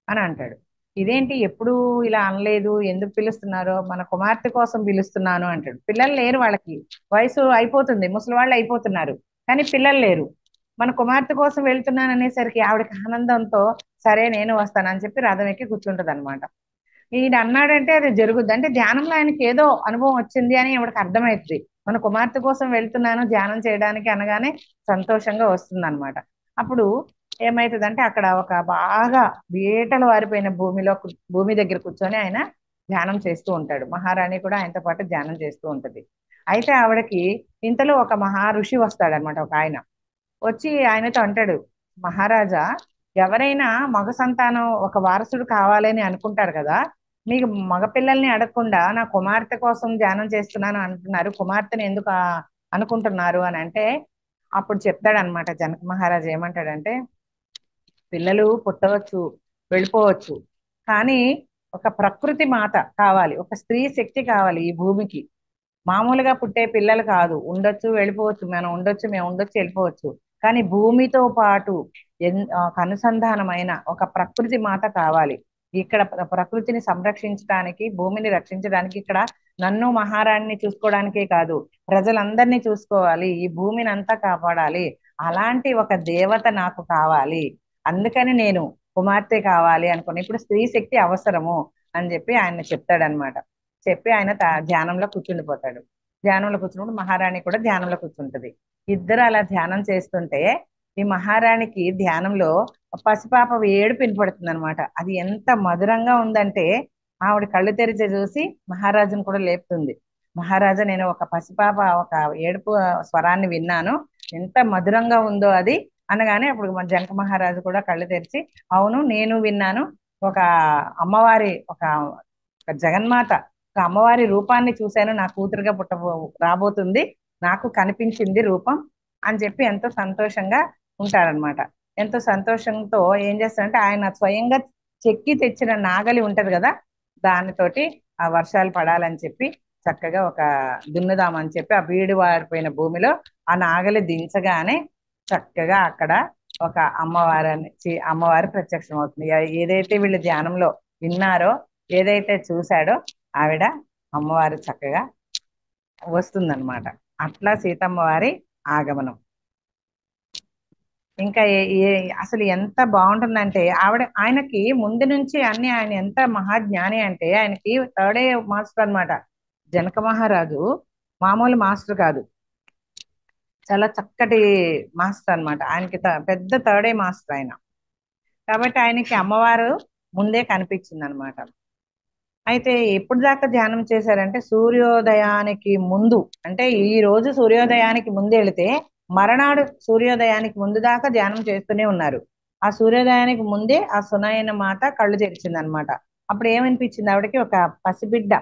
S2: అని అంటాడు. ఇదేంటి ఎప్పుడు ఇలా అనలేదు, ఎందుకు పిలుస్తున్నారో, మన కుమార్తె కోసం పిలుస్తున్నాను అంటాడు. పిల్లలు లేరు వాళ్ళకి, వయసు అయిపోతుంది, ముసలి వాళ్ళు అయిపోతున్నారు, కానీ పిల్లలు లేరు. మన కుమార్తె కోసం వెళ్తున్నాను అనేసరికి ఆవిడకి ఆనందంతో సరే నేను వస్తాను అని చెప్పి రథం ఎక్కి కూర్చుంటది అనమాట. ఈయన అన్నాడంటే అది జరుగుద్ది, అంటే ధ్యానంలో ఆయనకి ఏదో అనుభవం వచ్చింది అని ఆవిడకి అర్థమవుతుంది. మన కుమార్తె కోసం వెళ్తున్నాను ధ్యానం చేయడానికి అనగానే సంతోషంగా వస్తుంది అనమాట. అప్పుడు ఏమవుతుందంటే అక్కడ ఒక బాగా బీటలు వారిపోయిన భూమి దగ్గర కూర్చొని ఆయన ధ్యానం చేస్తూ ఉంటాడు. మహారాణి కూడా ఆయనతో పాటు ధ్యానం చేస్తూ ఉంటది. అయితే ఆవిడకి ఇంతలో ఒక మహా ఋషి వస్తాడనమాట, ఒక ఆయన వచ్చి ఆయనతో అంటాడు, మహారాజా, ఎవరైనా మగ సంతానం ఒక వారసుడు కావాలని అనుకుంటారు కదా, మీకు మగ పిల్లల్ని అడగకుండా నా కుమార్తె కోసం ధ్యానం చేస్తున్నాను అంటున్నారు, కుమార్తెని ఎందుకు అనుకుంటున్నారు అని అంటే, అప్పుడు చెప్తాడనమాట జనక మహారాజు ఏమంటాడంటే, పిల్లలు పుట్టవచ్చు, వెళ్ళిపోవచ్చు, కానీ ఒక ప్రకృతి మాత కావాలి, ఒక స్త్రీ శక్తి కావాలి ఈ భూమికి. మామూలుగా పుట్టే పిల్లలు కాదు, ఉండొచ్చు వెళ్ళిపోవచ్చు, మనం ఉండొచ్చు, మేము ఉండొచ్చు వెళ్ళిపోవచ్చు, కానీ భూమితో పాటు అనుసంధానమైన ఒక ప్రకృతి మాత కావాలి. ఇక్కడ ప్రకృతిని సంరక్షించడానికి, భూమిని రక్షించడానికి, ఇక్కడ నన్ను మహారాణిని చూసుకోవడానికే కాదు, ప్రజలందరినీ చూసుకోవాలి, ఈ భూమిని అంతా కాపాడాలి, అలాంటి ఒక దేవత నాకు కావాలి, అందుకని నేను కుమార్తె కావాలి అనుకుని ఇప్పుడు స్త్రీ శక్తి అవసరము అని చెప్పి ఆయన చెప్తాడనమాట. చెప్పి ఆయన ధ్యానంలో కూర్చుండిపోతాడు. ధ్యానంలో కూర్చున్నప్పుడు మహారాణి కూడా ధ్యానంలో కూర్చుంటది. ఇద్దరు అలా ధ్యానం చేస్తుంటే ఈ మహారాణికి ధ్యానంలో పసిపాప ఏడుపు వినపడుతుంది అనమాట. అది ఎంత మధురంగా ఉందంటే ఆవిడ కళ్ళు తెరిచి చూసి మహారాజును కూడా లేపుతుంది. మహారాజా, నేను ఒక పసిపాప ఒక ఏడుపు స్వరాన్ని విన్నాను, ఎంత మధురంగా ఉందో అది అనగానే అప్పుడు మన జనక మహారాజు కూడా కళ్ళు తెరిచి, అవును నేను విన్నాను, ఒక అమ్మవారి ఒక జగన్మాత, ఒక అమ్మవారి రూపాన్ని చూశాను, నా కూతురుగా రాబోతుంది, నాకు కనిపించింది రూపం అని చెప్పి ఎంతో సంతోషంగా ఉంటారనమాట. ఎంతో సంతోషంతో ఏం చేస్తారంటే ఆయన స్వయంగా చెక్కి తెచ్చిన నాగలి ఉంటది కదా, దానితోటి ఆ వర్షాలు పడాలని చెప్పి చక్కగా ఒక దున్నుదామని చెప్పి ఆ బీడు వారిపోయిన భూమిలో ఆ నాగలి దించగానే చక్కగా అక్కడ ఒక అమ్మవారి ప్రత్యక్షం అవుతుంది. ఏదైతే వీళ్ళు ధ్యానంలో విన్నారో, ఏదైతే చూశాడో ఆవిడ అమ్మవారు చక్కగా వస్తుందన్నమాట. అట్లా సీతమ్మ వారి ఆగమనం. ఇంకా అసలు ఎంత బాగుంటుందంటే ఆయనకి ముందు నుంచి అన్ని, ఆయన ఎంత మహాజ్ఞాని అంటే ఆయనకి థర్డే మాస్టర్ అన్నమాట. జనక మహారాజు మామూలు మాస్టర్ కాదు, చాలా చక్కటి మాస్టర్ అన్నమాట. ఆయనకి పెద్ద థర్డే మాస్టర్ ఆయన. కాబట్టి ఆయనకి అమ్మవారు ముందే కనిపించింది అనమాట. అయితే ఎప్పుడు దాకా ధ్యానం చేశారంటే సూర్యోదయానికి ముందు, అంటే ఈ రోజు సూర్యోదయానికి ముందు వెళితే మరనాడు సూర్యోదయానికి ముందు దాకా ధ్యానం చేస్తూనే ఉన్నారు. ఆ సూర్యోదయానికి ముందే ఆ సునయన మాత కళ్ళు తెరిచింది అనమాట. అప్పుడు ఏమనిపించింది ఆవిడకి, ఒక పసిబిడ్డ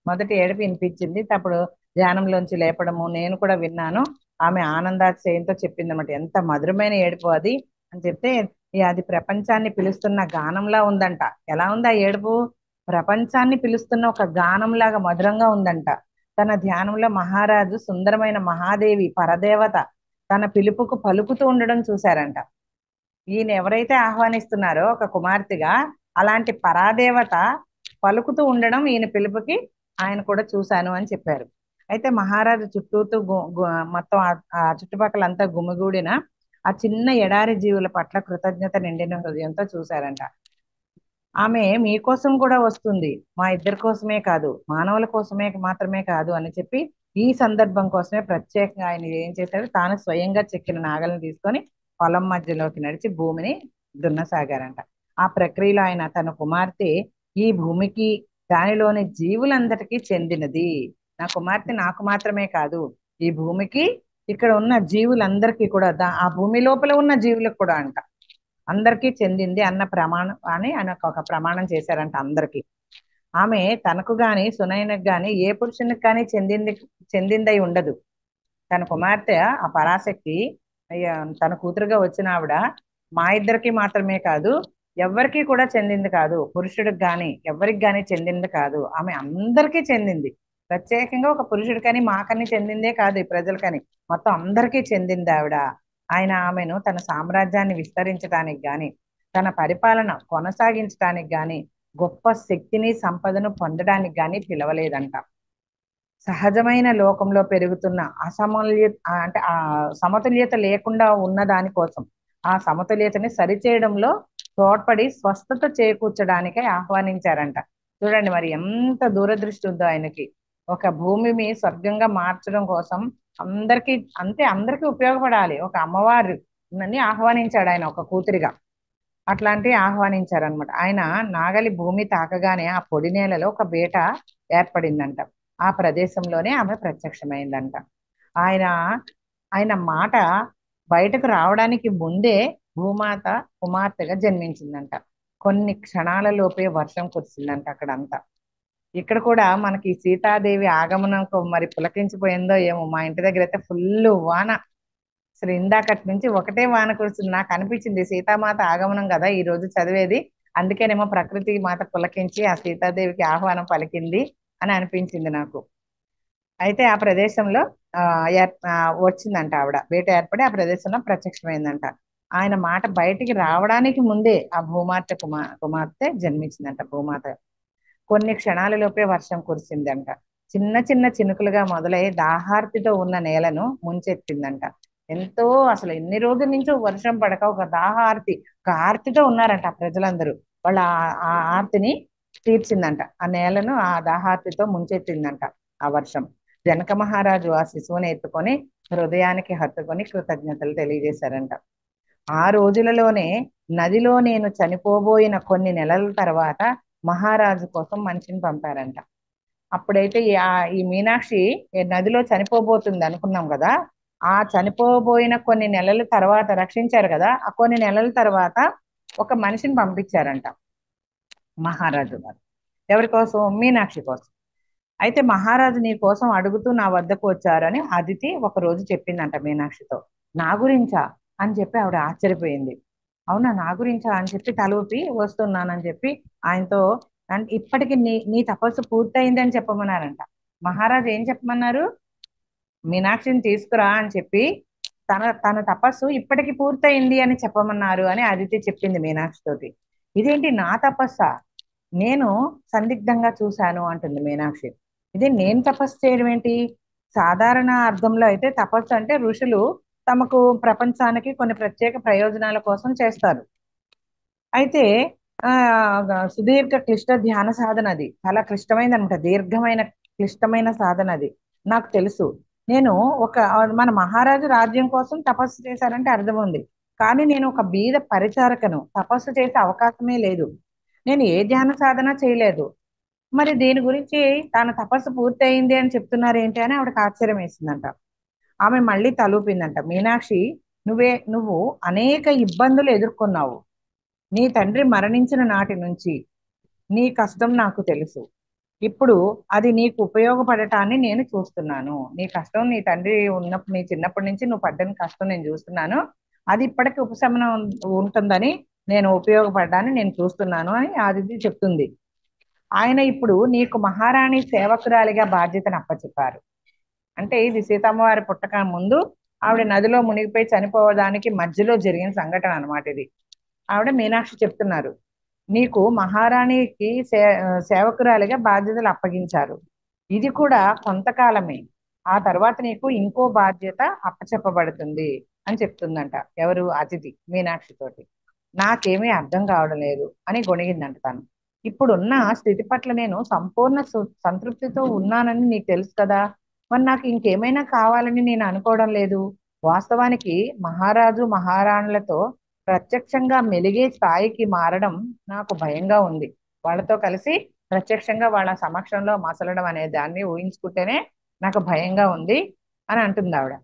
S2: మొదటి ఏడుపు వినిపించింది. అప్పుడు ధ్యానంలోంచి లేపడము నేను కూడా విన్నాను, ఆమె ఆనందాతిశయంతో చెప్పింది అనమాట, ఎంత మధురమైన ఏడుపు అది అని చెప్తే, అది ప్రపంచాన్ని పిలుస్తున్న గానంలా ఉందంట. ఎలా ఉంది ఆ ఏడుపు, ప్రపంచాన్ని పిలుస్తున్న ఒక గానంలాగా మధురంగా ఉందంట. తన ధ్యానంలో మహారాజు సుందరమైన మహాదేవి పరదేవత తన పిలుపుకు పలుకుతూ ఉండడం చూశారంట. ఈయన ఎవరైతే ఆహ్వానిస్తున్నారో ఒక కుమార్తెగా, అలాంటి పరాదేవత పలుకుతూ ఉండడం ఈయన పిలుపుకి ఆయన కూడా చూశాను అని చెప్పారు. అయితే మహారాజు చుట్టూతూ మొత్తం ఆ చుట్టుపక్కలంతా గుమిగూడిన ఆ చిన్న ఎడారి జీవుల పట్ల కృతజ్ఞత నిండిన హృదయంతో చూశారంట. ఆమె మీకోసం కూడా వస్తుంది, మా ఇద్దరి కోసమే కాదు, మానవుల కోసమే మాత్రమే కాదు అని చెప్పి ఈ సందర్భం కోసమే ప్రత్యేకంగా ఆయన ఏం చేశాడు, తాను స్వయంగా చెక్కిన నాగల్ని తీసుకొని పొలం మధ్యలోకి నడిచి భూమిని దున్నసాగారంట. ఆ ప్రక్రియలో ఆయన తన కుమార్తె ఈ భూమికి దానిలోని జీవులందరికీ చెందినది, నా కుమార్తె నాకు మాత్రమే కాదు, ఈ భూమికి ఇక్కడ ఉన్న జీవులందరికీ కూడా ఆ భూమి లోపల ఉన్న జీవులకు కూడా అంట అందరికీ చెందింది అన్న ప్రమాణం అని ఆయన ఒక ప్రమాణం చేశారంట అందరికీ. ఆమె తనకు గాని సునయనకు గాని ఏ పురుషునికి కానీ చెందిందై ఉండదు. తన కుమార్తె ఆ పరాశక్తి తన కూతురుగా వచ్చిన ఆవిడ మా ఇద్దరికి మాత్రమే కాదు, ఎవరికి కూడా చెందింది కాదు, పురుషుడికి గాని ఎవరికి గాని చెందింది కాదు, ఆమె అందరికీ చెందింది. ప్రత్యేకంగా ఒక పురుషుడికని మాకని చెందిందే కాదు, ఈ ప్రజలకని మొత్తం అందరికీ చెందింది ఆవిడ. ఆయన ఆమెను తన సామ్రాజ్యాన్ని విస్తరించడానికి గాని తన పరిపాలన కొనసాగించడానికి గాని గొప్ప శక్తిని సంపదను పొందడానికి గాని పిలవలేదంట. సహజమైన లోకంలో పెరుగుతున్న అంటే ఆ సమతుల్యత లేకుండా ఉన్న దానికోసం ఆ సమతుల్యతని సరిచేయడంలో తోడ్పడి స్వస్థత చేకూర్చడానికే ఆహ్వానించారంట. చూడండి మరి ఎంత దూరదృష్టి ఉందో ఆయనకి. ఒక భూమిని స్వర్గంగా మార్చడం కోసం అందరికీ ఉపయోగపడాలి. ఒక అమ్మవారు ఆహ్వానించాడు ఆయన ఒక కూతురిగా. అట్లాంటివి ఆహ్వానించారనమాట. ఆయన నాగలి భూమి తాకగానే ఆ పొడి నేలలో ఒక బేట ఏర్పడిందంట. ఆ ప్రదేశంలోనే ఆమె ప్రత్యక్షమైందంట. ఆయన ఆయన మాట బయటకు రావడానికి ముందే భూమాత కుమార్తెగా జన్మించిందంట. కొన్ని క్షణాలలోపే వర్షం కురిసిందంట అక్కడంతా. ఇక్కడ కూడా మనకి సీతాదేవి ఆగమనం మరి పులకించిపోయిందో ఏమో. మా ఇంటి దగ్గర అయితే ఫుల్ వాన, అసలు ఇందాకటి నుంచి ఒకటే వాన కురుస్తుంది. నాకు అనిపించింది సీతామాత ఆగమనం కదా ఈ రోజు చదివేది, అందుకేనేమో ప్రకృతి మాత పులకించి ఆ సీతాదేవికి ఆహ్వానం పలికింది అని అనిపించింది నాకు. అయితే ఆ ప్రదేశంలో వచ్చిందంట ఆవిడ, బేట ఏర్పడి ఆ ప్రదేశంలో ప్రత్యక్షమైందంట. ఆయన మాట బయటికి రావడానికి ముందే ఆ భూమాత కుమార్తె జన్మించిందంట. భూమాత కొన్ని క్షణాలలోపే వర్షం కురిసిందంట. చిన్న చిన్న చినుకులుగా మొదలై దాహార్తితో ఉన్న నేలను ముంచెత్తిందంట. ఎంతో అసలు ఎన్ని రోజుల నుంచో వర్షం పడక ఒక ఆర్తితో ఉన్నారంట ఆ ప్రజలందరూ. వాళ్ళ ఆ ఆర్తిని తీర్చిందంట. ఆ నేలను ఆ దాహార్తితో ముంచెత్తిందంట ఆ వర్షం. జనక మహారాజు ఆ శిశువుని ఎత్తుకొని హృదయానికి హత్తుకొని కృతజ్ఞతలు తెలియజేశారంట. ఆ రోజులలోనే నదిలో నేను చనిపోబోయిన కొన్ని నెలల తర్వాత మహారాజు కోసం మనిషిని పంపారంట. అప్పుడైతే ఈ మీనాక్షి నదిలో చనిపోబోతుంది అనుకున్నాం కదా, ఆ చనిపోబోయిన కొన్ని నెలల తర్వాత రక్షించారు కదా, ఆ కొన్ని నెలల తర్వాత ఒక మనిషిని పంపించారంట మహారాజు గారు. ఎవరి కోసం? మీనాక్షి కోసం. అయితే మహారాజు నీ కోసం అడుగుతూ నా వద్దకు వచ్చారని అదితి ఒక రోజు చెప్పిందంట మీనాక్షితో. నా గురించా అని చెప్పి ఆవిడ ఆశ్చర్యపోయింది. అవునా, నా గురించా అని చెప్పి తలూపి వస్తున్నానని చెప్పి ఆయనతో, అంటే ఇప్పటికి నీ తపస్సు పూర్తయింది అని చెప్పమన్నారంట. మహారాజు ఏం చెప్పమన్నారు? మీనాక్షిని తీసుకురా అని చెప్పి తన తపస్సు ఇప్పటికి పూర్తయింది అని చెప్పమన్నారు అని అదితి చెప్పింది మీనాక్షితోటి. ఇదేంటి నా తపస్సా, నేను సందిగ్ధంగా చూశాను అంటుంది మీనాక్షి. ఇది నేను తపస్సు చేయడం ఏంటి? సాధారణ అర్థంలో అయితే తపస్సు అంటే ఋషులు తమకు ప్రపంచానికి కొన్ని ప్రత్యేక ప్రయోజనాల కోసం చేస్తారు. అయితే సుదీర్ఘ క్లిష్ట ధ్యాన సాధన, అది చాలా క్లిష్టమైనది అనమాట. దీర్ఘమైన క్లిష్టమైన సాధన అది నాకు తెలుసు. నేను మన మహారాజు రాజ్యం కోసం తపస్సు చేశారంటే అర్థం ఉంది. కానీ నేను ఒక బీద పరిచారకను, తపస్సు చేసే అవకాశమే లేదు, నేను ఏ ధ్యాన సాధన చేయలేదు. మరి దీని గురించి తన తపస్సు పూర్తి అయింది అని చెప్తున్నారు ఏంటి అని ఆవిడకి ఆశ్చర్యం వేసిందంట. ఆమె మళ్ళీ తలూపిందంట. మీనాక్షి, నువ్వు అనేక ఇబ్బందులు ఎదుర్కొన్నావు. నీ తండ్రి మరణించిన నాటి నుంచి నీ కష్టం నాకు తెలుసు. ఇప్పుడు అది నీకు ఉపయోగపడటాన్ని నేను చూస్తున్నాను. నీ కష్టం, నీ తండ్రి ఉన్నప్పుడు, నీ చిన్నప్పటి నుంచి నువ్వు పడ్డని కష్టం నేను చూస్తున్నాను. అది ఇప్పటికీ ఉపశమనం ఉంటుందని, నేను ఉపయోగపడ్డాన్ని నేను చూస్తున్నాను అని ఆదిత్య చెప్తుంది. ఆయన ఇప్పుడు నీకు మహారాణి సేవకురాలిగా బాధ్యతను అప్పచెప్పారు. అంటే ఇది సీతమ్మ వారి పుట్టక ముందు ఆవిడ నదిలో మునిగిపోయి చనిపోవడానికి మధ్యలో జరిగిన సంఘటన అన్నమాట ఇది. ఆవిడ మీనాక్షి చెప్తున్నారు, నీకు మహారాణికి సేవకురాలిగా బాధ్యతలు అప్పగించారు. ఇది కూడా కొంతకాలమే. ఆ తర్వాత నీకు ఇంకో బాధ్యత అప్పచెప్పబడుతుంది అని చెప్తుందంట. ఎవరు? అతిథి మీనాక్షి తోటి. నాకేమీ అర్థం కావడం లేదు అని గొణిగిందంట తను. ఇప్పుడున్న స్థితి పట్ల నేను సంపూర్ణ సంతృప్తితో ఉన్నానని నీకు తెలుసు కదా, మరి నాకు ఇంకేమైనా కావాలని నేను అనుకోవడం లేదు. వాస్తవానికి మహారాజు మహారాణులతో ప్రత్యక్షంగా మెలిగే స్థాయికి మారడం నాకు భయంగా ఉంది. వాళ్ళతో కలిసి ప్రత్యక్షంగా వాళ్ళ సమక్షంలో మసలడం అనే దాన్ని ఊహించుకుంటేనే నాకు భయంగా ఉంది అని అంటుంది ఆవిడ.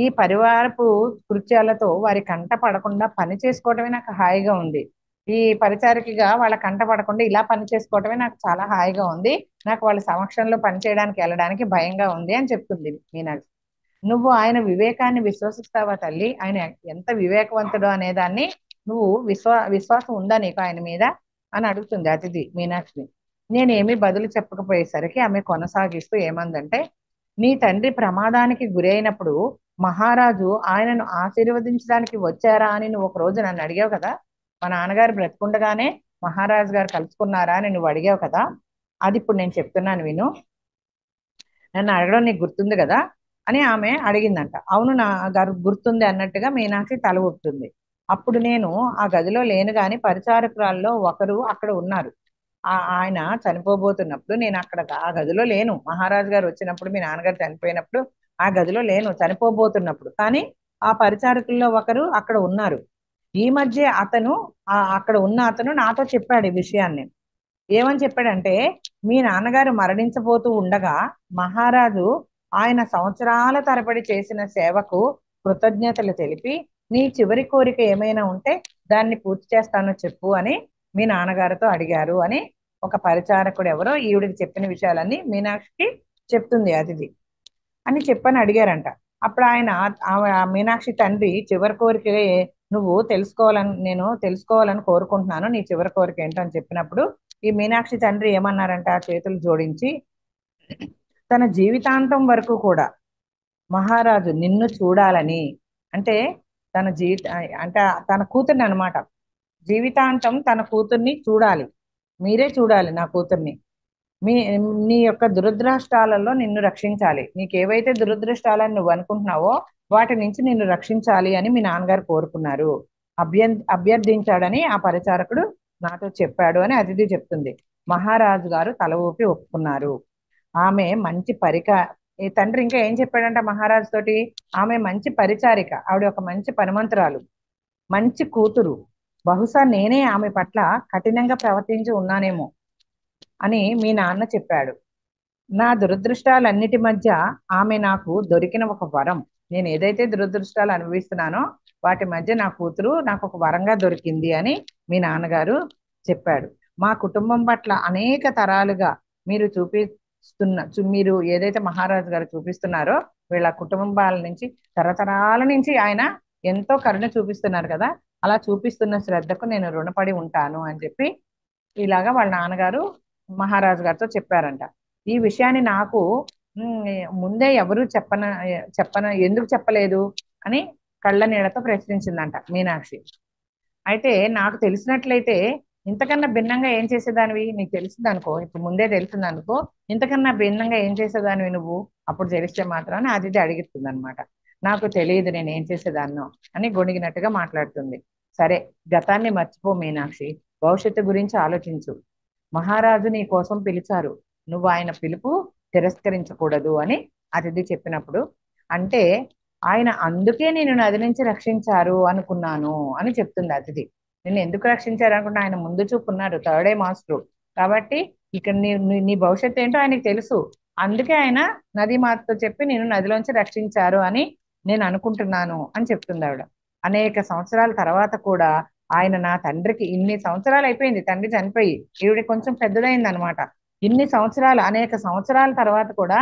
S2: ఈ పరివారపు కృత్యాలతో వారి కంట పడకుండా పని చేసుకోవటమే నాకు హాయిగా ఉంది. ఈ పరిచారికగా వాళ్ళ కంట పడకుండా ఇలా పని చేసుకోవటమే నాకు చాలా హాయిగా ఉంది. నాకు వాళ్ళ సమక్షంలో పని చేయడానికి వెళ్ళడానికి భయంగా ఉంది అని చెప్తుంది మీనాక్షి. నువ్వు ఆయన వివేకాన్ని విశ్వసిస్తావా తల్లి? ఆయన ఎంత వివేకవంతుడు అనేదాన్ని నువ్వు విశ్వాసం ఉందా నీకు ఆయన మీద అని అడుగుతుంది అతిథి మీనాక్షిని. నేనేమి బదులు చెప్పకపోయేసరికి ఆమె కొనసాగిస్తూ ఏమందంటే, నీ తండ్రి ప్రమాదానికి గురైనప్పుడు మహారాజు ఆయనను ఆశీర్వదించడానికి వచ్చారా అని నువ్వు ఒక రోజు నన్ను అడిగావు కదా. మా నాన్నగారు బ్రతుకుండగానే మహారాజు గారు కలుసుకున్నారా అని నువ్వు అడిగావు కదా. అది ఇప్పుడు నేను చెప్తున్నాను విను. నన్ను అడగడం నీకు గుర్తుంది కదా అని ఆమె అడిగిందంట. అవును నా గారు గుర్తుంది అన్నట్టుగా మీనాక్షి తల ఊపుతుంది. అప్పుడు నేను ఆ గదిలో లేను గాని పరిచారకురాల్లో ఒకరు అక్కడ ఉన్నారు. ఆయన చనిపోబోతున్నప్పుడు నేను అక్కడ ఆ గదిలో లేను. మహారాజు గారు వచ్చినప్పుడు మీ నాన్నగారు చనిపోయినప్పుడు ఆ గదిలో లేను, చనిపోబోతున్నప్పుడు. కానీ ఆ పరిచారకుల్లో ఒకరు అక్కడ ఉన్నారు. ఈ మధ్య అతను అక్కడ ఉన్న అతను నాతో చెప్పాడు ఈ విషయాన్ని. ఏమని చెప్పాడంటే, మీ నాన్నగారు మరణించబోతూ ఉండగా మహారాజు ఆయన సంవత్సరాల తరబడి చేసిన సేవకు కృతజ్ఞతలు తెలిపి నీ చివరి కోరిక ఏమైనా ఉంటే దాన్ని పూర్తి చేస్తానో చెప్పు అని మీ నాన్నగారితో అడిగారు అని ఒక పరిచారకుడు ఎవరో ఈవిడికి చెప్పిన విషయాలన్నీ మీనాక్షికి చెప్తుంది అతిథి. అని చెప్పని అడిగారంట. అప్పుడు ఆయన ఆ మీనాక్షి తండ్రి చివరి కోరిక నువ్వు నేను తెలుసుకోవాలని కోరుకుంటున్నాను, నీ చివరి కోరిక ఏంటో అని చెప్పినప్పుడు ఈ మీనాక్షి తండ్రి ఏమన్నారంట, చేతులు జోడించి, తన జీవితాంతం వరకు కూడా మహారాజు నిన్ను చూడాలని, అంటే తన అంటే తన కూతుర్ని అనమాట, జీవితాంతం తన కూతుర్ని చూడాలి, మీరే చూడాలి నా కూతుర్ని, మీ నీ యొక్క దురదృష్టాలలో నిన్ను రక్షించాలి, నీకు ఏవైతే దురదృష్టాలని నువ్వు అనుకుంటున్నావో వాటి నుంచి నిన్ను రక్షించాలి అని మీ నాన్నగారు కోరుకున్నారు, అభ్యర్థించాడని ఆ పరిచారకుడు నాతో చెప్పాడు అని అతిథి చెప్తుంది. మహారాజు గారు తల ఊపి ఒప్పుకున్నారు. ఆమె మంచి ఈ తండ్రి ఇంకా ఏం చెప్పాడంట మహారాజు తోటి, ఆమె మంచి పరిచారిక, ఆవిడ ఒక మంచి పనిమంతురాలు, మంచి కూతురు, బహుశా నేనే ఆమె పట్ల కఠినంగా ప్రవర్తించి ఉన్నానేమో అని మీ నాన్న చెప్పాడు. నా దురదృష్టాలన్నిటి మధ్య ఆమె నాకు దొరికిన ఒక వరం. నేను ఏదైతే దురదృష్టాలు అనుభవిస్తున్నానో వాటి మధ్య నా కూతురు నాకు ఒక వరంగా దొరికింది అని మీ నాన్నగారు చెప్పాడు. మా కుటుంబం పట్ల అనేక తరాలుగా మీరు ఏదైతే మహారాజు గారు చూపిస్తున్నారో వీళ్ళ కుటుంబాల నుంచి తరతరాల నుంచి ఆయన ఎంతో కరుణ చూపిస్తున్నారు కదా, అలా చూపిస్తున్న శ్రద్ధకు నేను రుణపడి ఉంటాను అని చెప్పి ఇలాగా వాళ్ళ నాన్నగారు మహారాజు గారితో చెప్పారంట. ఈ విషయాన్ని నాకు ముందే ఎవరు ఎందుకు చెప్పలేదు అని కళ్ళ నీళ్లతో ప్రశ్నించిందంట మీనాక్షి. అయితే నాకు తెలిసినట్లయితే ఇంతకన్నా భిన్నంగా ఏం చేసేదానివి, నీకు తెలిసింది అనుకో, ఇప్పుడు ముందే తెలిసింది అనుకో, ఇంతకన్నా భిన్నంగా ఏం చేసేదానివి నువ్వు, అప్పుడు తెలిస్తే మాత్రాన్ని అది అడుగుతుంది అనమాట. నాకు తెలియదు నేను ఏం చేసేదాన్నో అని గొణిగినట్టుగా మాట్లాడుతుంది. సరే, గతాన్ని మర్చిపో మీనాక్షి, భవిష్యత్తు గురించి ఆలోచించు. మహారాజు నీ కోసం పిలిచారు, నువ్వు ఆయన పిలుపు తిరస్కరించకూడదు అని అతిథి చెప్పినప్పుడు, అంటే ఆయన అందుకే నేను నది నుంచి రక్షించారు అనుకున్నాను అని చెప్తుంది అతిథి. నిన్ను ఎందుకు రక్షించారు అనుకున్నా, ఆయన ముందు చూపున్నారు, థర్డే మాస్టర్ కాబట్టి ఇక్కడ నీ భవిష్యత్తు ఏంటో ఆయనకి తెలుసు, అందుకే ఆయన నది మాతతో చెప్పి నేను నదిలోంచి రక్షించారు అని నేను అనుకుంటున్నాను అని చెప్తుంది ఆవిడ. అనేక సంవత్సరాల తర్వాత కూడా ఆయన నా తండ్రికి, ఇన్ని సంవత్సరాలు అయిపోయింది తండ్రి చనిపోయి, ఈవిడ కొంచెం పెద్దదైంది అనమాట, ఇన్ని సంవత్సరాలు అనేక సంవత్సరాల తర్వాత కూడా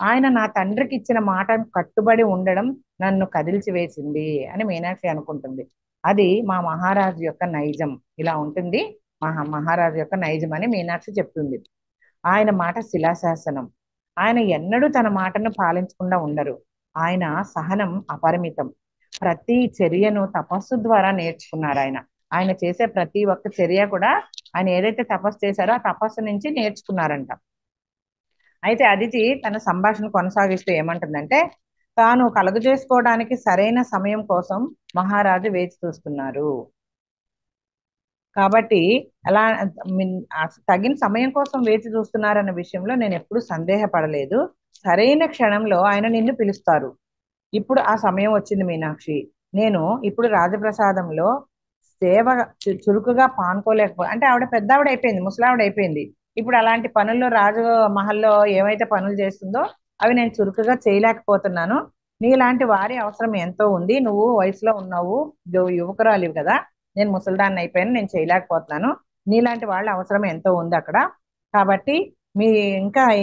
S2: ఆయన నా తండ్రికి ఇచ్చిన మాటను కట్టుబడి ఉండడం నన్ను కదిల్చి వేసింది అని మీనాక్షి అనుకుంటుంది. అది మా మహారాజు యొక్క నైజం ఇలా ఉంటుంది. మహారాజు యొక్క నైజం అని మీనాక్షి చెప్తుంది. ఆయన మాట శిలాశాసనం. ఆయన ఎన్నడూ తన మాటను పాలించకుండా ఉండరు. ఆయన సహనం అపరిమితం. ప్రతి చర్యను తపస్సు ద్వారా నేర్చుకున్నారు ఆయన. ఆయన చేసే ప్రతి ఒక్క చర్య కూడా ఆయన ఏదైతే తపస్సు చేశారో ఆ తపస్సు నుంచి నేర్చుకున్నారంట. అయితే అదితి తన సంభాషణ కొనసాగిస్తూ ఏమంటుందంటే, తాను కలుగ చేసుకోవడానికి సరైన సమయం కోసం మహారాజు వేచి చూస్తున్నారు. కాబట్టి అలా తగిన సమయం కోసం వేచి చూస్తున్నారన్న విషయంలో నేను ఎప్పుడు సందేహపడలేదు. సరైన క్షణంలో ఆయన నిన్ను పిలుస్తారు. ఇప్పుడు ఆ సమయం వచ్చింది మీనాక్షి. నేను ఇప్పుడు రాజప్రసాదంలో సేవ చురుకుగా అంటే ఆవిడ పెద్ద ఆవిడ అయిపోయింది, ముసలావిడ అయిపోయింది. ఇప్పుడు అలాంటి పనుల్లో రాజు మహల్లో ఏవైతే పనులు చేస్తుందో అవి నేను చురుకుగా చేయలేకపోతున్నాను. నీలాంటి వారి అవసరం ఎంతో ఉంది. నువ్వు వయసులో ఉన్నావు, యువకురాలివి కదా. నేను ముసలిదాన్ని అయిపోయాను, నేను చేయలేకపోతున్నాను. నీలాంటి వాళ్ళ అవసరం ఎంతో ఉంది అక్కడ. కాబట్టి మీ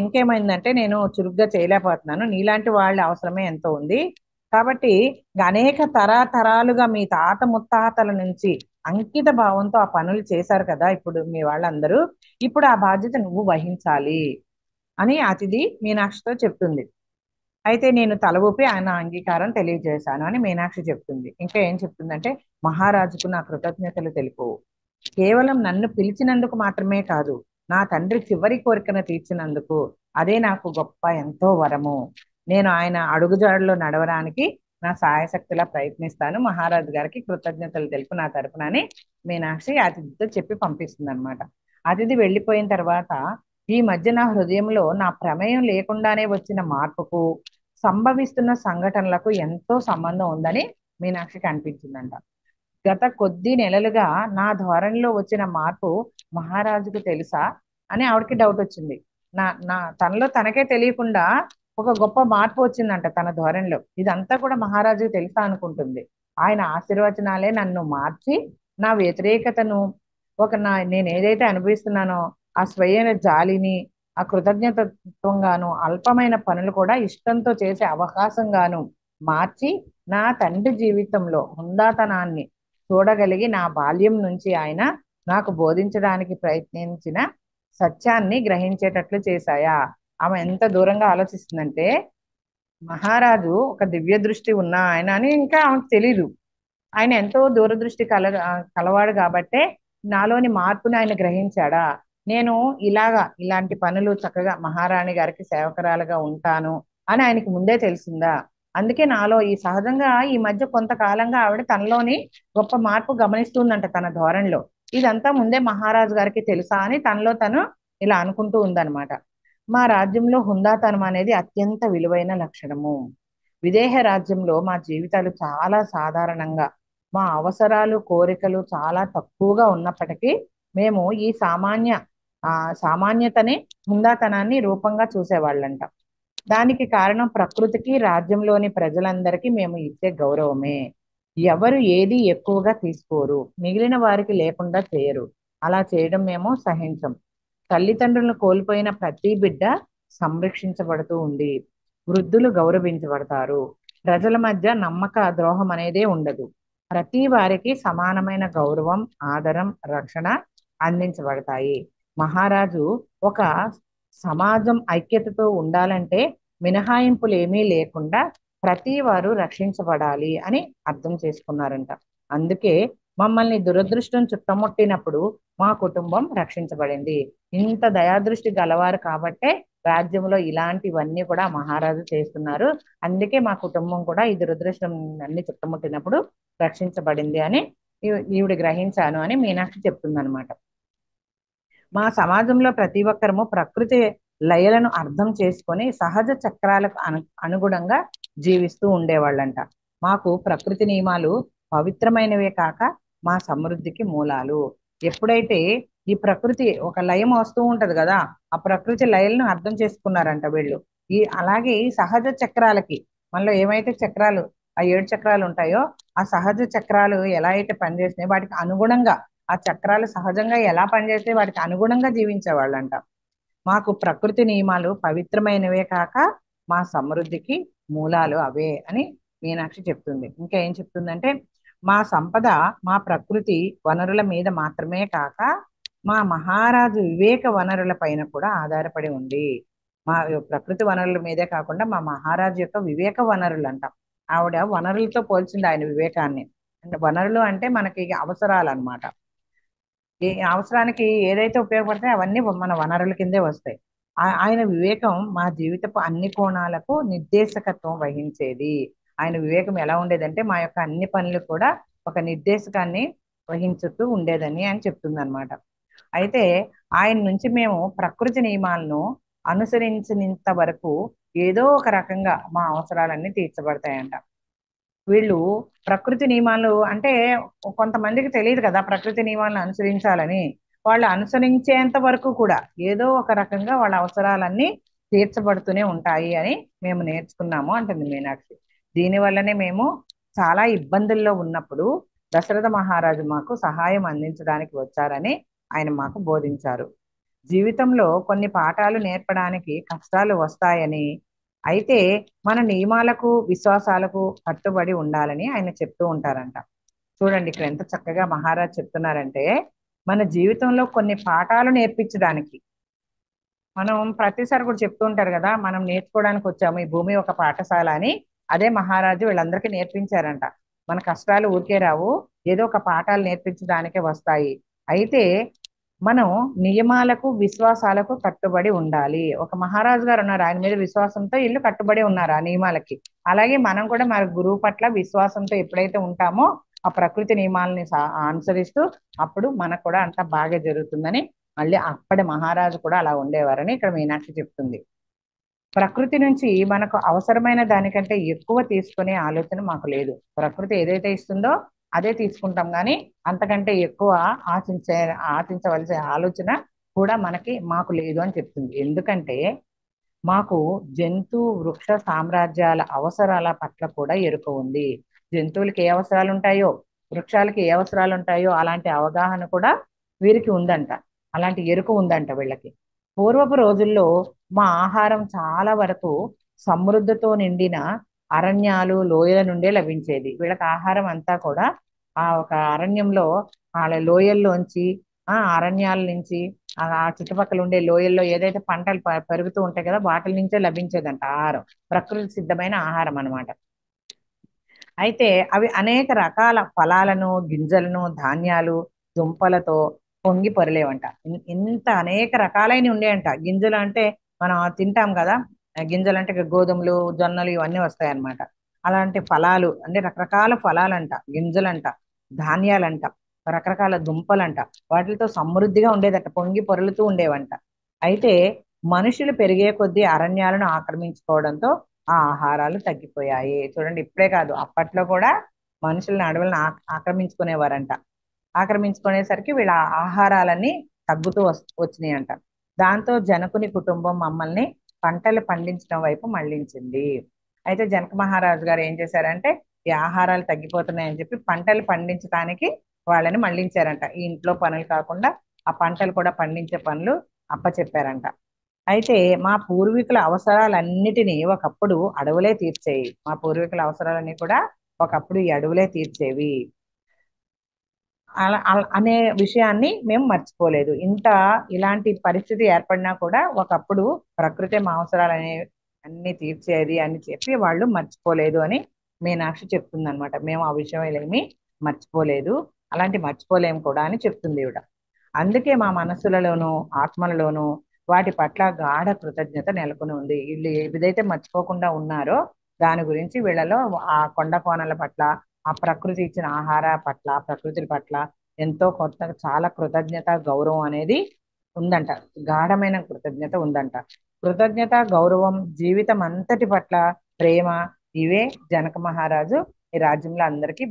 S2: ఇంకేమైందంటే నేను చురుగ్గా చేయలేకపోతున్నాను. నీలాంటి వాళ్ళ అవసరమే ఎంతో ఉంది. కాబట్టి అనేక తరాలుగా మీ తాత ముత్తాతల నుంచి అంకిత భావంతో ఆ పనులు చేశారు కదా ఇప్పుడు మీ వాళ్ళందరూ. ఇప్పుడు ఆ బాధ్యత నువ్వు వహించాలి అని అతిథి మీనాక్షితో చెప్తుంది. అయితే నేను తల ఊపి ఆయన అంగీకారం తెలియజేశాను అని మీనాక్షి చెప్తుంది. ఇంకా ఏం చెప్తుందంటే, మహారాజుకు నా కృతజ్ఞతలు తెలుపు. కేవలం నన్ను పిలిచినందుకు మాత్రమే కాదు, నా తండ్రి చివరి కోరికను తీర్చినందుకు. అదే నాకు గొప్ప ఎంతో వరము. నేను ఆయన అడుగుజాడలో నడవడానికి నా సాయశక్తిలా ప్రయత్నిస్తాను. మహారాజు గారికి కృతజ్ఞతలు తెలుపు నా తరపున అని మీనాక్షి అతిథితో చెప్పి పంపిస్తుంది అనమాట. అతిథి వెళ్ళిపోయిన తర్వాత, ఈ మధ్య నా హృదయంలో నా ప్రమేయం లేకుండానే వచ్చిన మార్పుకు సంభవిస్తున్న సంఘటనలకు ఎంతో సంబంధం ఉందని మీనాక్షికి అనిపించిందంట. గత కొద్ది నెలలుగా నా ధోరణిలో వచ్చిన మార్పు మహారాజుకు తెలుసా అని ఆవిడకి డౌట్ వచ్చింది. తనలో తనకే తెలియకుండా ఒక గొప్ప మార్పు వచ్చిందంట తన ధోరణిలో. ఇదంతా కూడా మహారాజుకు తెలుసా అనుకుంటుంది. ఆయన ఆశీర్వచనాలే నన్ను మార్చి నా వ్యతిరేకతను నేను ఏదైతే అనుభవిస్తున్నానో ఆ స్వయం జాలిని, ఆ కృతజ్ఞతత్వంగాను, అల్పమైన పనులు కూడా ఇష్టంతో చేసే అవకాశంగాను మార్చి నా తండ్రి జీవితంలో హుందాతనాన్ని చూడగలిగి నా బాల్యం నుంచి ఆయన నాకు బోధించడానికి ప్రయత్నించిన సత్యాన్ని గ్రహించేటట్లు చేశాయా. ఆమె ఎంత దూరంగా ఆలోచిస్తుందంటే, మహారాజు ఒక దివ్య దృష్టి ఉన్న ఆయన అని ఇంకా ఆమెకు తెలీదు. ఆయన ఎంతో దూరదృష్టి కలవాడు కాబట్టే నాలోని మార్పుని ఆయన గ్రహించాడా. నేను ఇలాంటి పనులు చక్కగా మహారాణి గారికి సేవకురాలుగా ఉంటాను అని ఆయనకి ముందే తెలిసిందా. అందుకే నాలో సహజంగా ఈ మధ్య కొంతకాలంగా ఆవిడ తనలోని గొప్ప మార్పు గమనిస్తుందంట తన ధోరణిలో. ఇదంతా ముందే మహారాజు గారికి తెలుసా అని తనలో తను ఇలా అనుకుంటూ ఉందన్నమాట. మా రాజ్యంలో హుందాతనం అనేది అత్యంత విలువైన లక్షణము. విదేహ రాజ్యంలో మా జీవితాలు చాలా సాధారణంగా, మా అవసరాలు కోరికలు చాలా తక్కువగా ఉన్నప్పటికీ మేము ఈ సామాన్యతని హుందాతనాన్ని రూపంగా చూసేవాళ్ళంట. దానికి కారణం ప్రకృతికి రాజ్యంలోని ప్రజలందరికీ మేము ఇచ్చే గౌరవమే. ఎవరు ఏది ఎక్కువగా తీసుకోరు, మిగిలిన వారికి లేకుండా చేయరు. అలా చేయడం మేము సహించం. తల్లిదండ్రులను కోల్పోయిన ప్రతి బిడ్డ సంరక్షించబడుతూ ఉంది. వృద్ధులు గౌరవించబడతారు. ప్రజల మధ్య నమ్మక ద్రోహం అనేదే ఉండదు. ప్రతి వారికి సమానమైన గౌరవం, ఆదరం, రక్షణ అందించబడతాయి. మహారాజు ఒక సమాజం ఐక్యతతో ఉండాలంటే మినహాయింపులు ఏమీ లేకుండా ప్రతి వారు రక్షించబడాలి అని అర్థం చేసుకున్నారంట. అందుకే మమ్మల్ని దురదృష్టం చుట్టముట్టినప్పుడు మా కుటుంబం రక్షించబడింది. ఇంత దయాదృష్టి గలవారు కాబట్టే రాజ్యంలో ఇలాంటివన్నీ కూడా మహారాజు చేస్తున్నారు. అందుకే మా కుటుంబం కూడా ఈ దురదృష్టం అన్ని చుట్టముట్టినప్పుడు రక్షించబడింది అని ఈవిడ గ్రహించాను అని మీనాక్షి చెప్తుందనమాట. మా సమాజంలో ప్రతి ఒక్కరము ప్రకృతి లయలను అర్థం చేసుకొని సహజ చక్రాలకు అనుగుణంగా జీవిస్తూ ఉండేవాళ్ళంట. మాకు ప్రకృతి నియమాలు పవిత్రమైనవే కాక మా సమృద్ధికి మూలాలు. ఎప్పుడైతే ఈ ప్రకృతి ఒక లయం వస్తూ ఉంటది కదా, ఆ ప్రకృతి లయలను అర్థం చేసుకున్నారంట వీళ్ళు. అలాగే ఈ సహజ చక్రాలకి, మనలో ఏమైతే చక్రాలు, ఆ 7 చక్రాలు ఉంటాయో ఆ సహజ చక్రాలు ఎలా అయితే పనిచేస్తున్నాయో వాటికి అనుగుణంగా, ఆ చక్రాలు సహజంగా ఎలా పనిచేస్తే వాటికి అనుగుణంగా జీవించేవాళ్ళంట. మాకు ప్రకృతి నియమాలు పవిత్రమైనవే కాక మా సమృద్ధికి మూలాలు అవే అని మీనాక్షి చెప్తుంది. ఇంకా ఏం చెప్తుందంటే, మా సంపద మా ప్రకృతి వనరుల మీద మాత్రమే కాక మా మహారాజు వివేక వనరుల పైన కూడా ఆధారపడి ఉంది. మా ప్రకృతి వనరుల మీదే కాకుండా మా మహారాజు యొక్క వివేక వనరులు అంటాం. ఆవిడ వనరులతో పోల్చింది ఆయన వివేకాన్ని. అంటే వనరులు అంటే మనకి అవసరాలు అన్నమాట. ఏ అవసరానికి ఏదైతే ఉపయోగపడతాయో అవన్నీ మన వనరుల కిందే వస్తాయి. ఆయన వివేకం మా జీవితపు అన్ని కోణాలకు నిర్దేశకత్వం వహించేది. ఆయన వివేకం ఎలా ఉండేదంటే మా యొక్క అన్ని పనులు కూడా ఒక నిర్దేశకాన్ని వహించుతూ ఉండేదని అని చెప్తుంది అనమాట. అయితే ఆయన నుంచి మేము ప్రకృతి నియమాలను అనుసరించినంత వరకు ఏదో ఒక రకంగా మా అవసరాలన్నీ తీర్చబడతాయంట. వీళ్ళు ప్రకృతి నియమాలు అంటే కొంతమందికి తెలియదు కదా ప్రకృతి నియమాలను అనుసరించాలని. వాళ్ళు అనుసరించేంత వరకు కూడా ఏదో ఒక రకంగా వాళ్ళ అవసరాలన్నీ తీర్చబడుతూనే ఉంటాయి అని మేము నేర్చుకున్నాము అంటుంది మీనాక్షి. దీని వల్లనే మేము చాలా ఇబ్బందుల్లో ఉన్నప్పుడు దశరథ మహారాజు మాకు సహాయం అందించడానికి వచ్చారని ఆయన మాకు బోధించారు. జీవితంలో కొన్ని పాఠాలు నేర్పడానికి కష్టాలు వస్తాయని, అయితే మన నియమాలకు విశ్వాసాలకు కట్టుబడి ఉండాలని ఆయన చెప్తూ ఉంటారంట. చూడండి ఇక్కడ ఎంత చక్కగా మహారాజ్ చెప్తున్నారంటే, మన జీవితంలో కొన్ని పాఠాలు నేర్పించడానికి. మనం ప్రతిసారి కూడా చెప్తూ ఉంటారు కదా, మనం నేర్చుకోవడానికి వచ్చాము, ఈ భూమి ఒక పాఠశాల అని. అదే మహారాజు వీళ్ళందరికీ నేర్పించారంట. మన కష్టాలు ఊరికే రావు, ఏదో ఒక పాఠాలు నేర్పించడానికే వస్తాయి. అయితే మనం నియమాలకు విశ్వాసాలకు కట్టుబడి ఉండాలి. ఒక మహారాజు గారు ఉన్నారు, ఆయన మీద విశ్వాసంతో ఇల్లు కట్టుబడి ఉన్నారు ఆ నియమాలకి. అలాగే మనం కూడా మన గురువు పట్ల విశ్వాసంతో ఎప్పుడైతే ఉంటామో ఆ ప్రకృతి నియమాలని అనుసరిస్తూ, అప్పుడు మనకు కూడా అంత బాగా జరుగుతుందని మళ్ళీ అప్పటి మహారాజు కూడా అలా ఉండేవారని ఇక్కడ మీనాక్షి చెప్తుంది. ప్రకృతి నుంచి మనకు అవసరమైన దానికంటే ఎక్కువ తీసుకునే ఆలోచన మాకు లేదు. ప్రకృతి ఏదైతే ఇస్తుందో అదే తీసుకుంటాం, కానీ అంతకంటే ఎక్కువ ఆశించవలసిన ఆలోచన కూడా మాకు లేదు అని చెప్తుంది. ఎందుకంటే మాకు జంతు వృక్ష సామ్రాజ్యాల అవసరాల పట్ల కూడా ఎరుక ఉంది. జంతువులకి ఏ అవసరాలు ఉంటాయో, వృక్షాలకి ఏ అవసరాలు ఉంటాయో అలాంటి అవగాహన కూడా వీరికి ఉందంట. అలాంటి ఎరుక ఉందంట వీళ్ళకి. పూర్వపు రోజుల్లో మా ఆహారం చాలా వరకు సమృద్ధితో నిండిన అరణ్యాలు లోయల నుండే లభించేది. వీళ్ళకి ఆహారం అంతా కూడా ఆ ఒక అరణ్యంలో, వాళ్ళ లోయల్లోంచి, అరణ్యాల నుంచి, ఆ చుట్టుపక్కల ఉండే లోయల్లో ఏదైతే పంటలు పెరుగుతూ ఉంటాయి కదా వాటి నుంచే లభించేదంట ఆహారం. ప్రకృతి సిద్ధమైన ఆహారం అన్నమాట. అయితే అవి అనేక రకాల ఫలాలను, గింజలను, ధాన్యాలు, దుంపలతో పొంగి పొరలేవంట. ఇంత అనేక రకాలైన ఉండేయంట. గింజలు అంటే మనం తింటాం కదా, గింజలు అంటే గోధుమలు, జొన్నలు ఇవన్నీ వస్తాయన్నమాట. అలాంటి ఫలాలు అంటే రకరకాల ఫలాలంట, గింజలంట, ధాన్యాలంట, రకరకాల దుంపలంట, వాటితో సమృద్ధిగా ఉండేదట, పొంగి పొరలుతూ ఉండేవంట. అయితే మనుషులు పెరిగే కొద్దీ అరణ్యాలను ఆక్రమించుకోవడంతో ఆ ఆహారాలు తగ్గిపోయాయి. చూడండి, ఇప్పుడే కాదు అప్పట్లో కూడా మనుషులను అడవులను ఆక్రమించుకునేవారంట. ఆక్రమించుకునేసరికి వీళ్ళ ఆహారాలన్నీ తగ్గుతూ వచ్చినాయి అంట. దాంతో జనకుని కుటుంబం మమ్మల్ని పంటలు పండించడం వైపు మళ్ళించింది. అయితే జనక మహారాజు గారు ఏం చేశారంటే, ఈ ఆహారాలు తగ్గిపోతున్నాయని చెప్పి పంటలు పండించడానికి వాళ్ళని మళ్ళించారంట. ఈ ఇంట్లో పనులు కాకుండా ఆ పంటలు కూడా పండించే పనులు అప్పచెప్పారంట. అయితే మా పూర్వీకుల అవసరాలన్నిటినీ ఒకప్పుడు అడవులే తీర్చేవి. మా పూర్వీకుల అవసరాలన్నీ కూడా ఒకప్పుడు ఈ అడవులే తీర్చేవి. అనే విషయాన్ని మేము మర్చిపోలేదు. ఇలాంటి పరిస్థితి ఏర్పడినా కూడా ఒకప్పుడు ప్రకృతి మా అవసరాలు అన్ని తీర్చేది అని చెప్పి వాళ్ళు మర్చిపోలేదు అని మీనాక్షి చెప్తుంది అనమాట. మేము ఆ విషయం ఏమీ మర్చిపోలేదు, అలాంటి మర్చిపోలేము కూడా అని చెప్తుంది ఈవిడ. అందుకే మా మనసులలోనూ ఆత్మలలోనూ వాటి పట్ల గాఢ కృతజ్ఞత నెలకొని ఉంది. వీళ్ళు ఏదైతే మర్చిపోకుండా ఉన్నారో దాని గురించి వీళ్ళలో ఆ కొండ కోనల పట్ల, ఆ ప్రకృతి ఇచ్చిన ఆహార పట్ల, ప్రకృతి పట్ల ఎంతో చాలా కృతజ్ఞత, గౌరవం అనేది ఉందంట. గాఢమైన కృతజ్ఞత ఉందంట. కృతజ్ఞత, గౌరవం, జీవితం అంతటి పట్ల ప్రేమ, ఇవే జనక మహారాజు ఈ రాజ్యంలో అందరికీ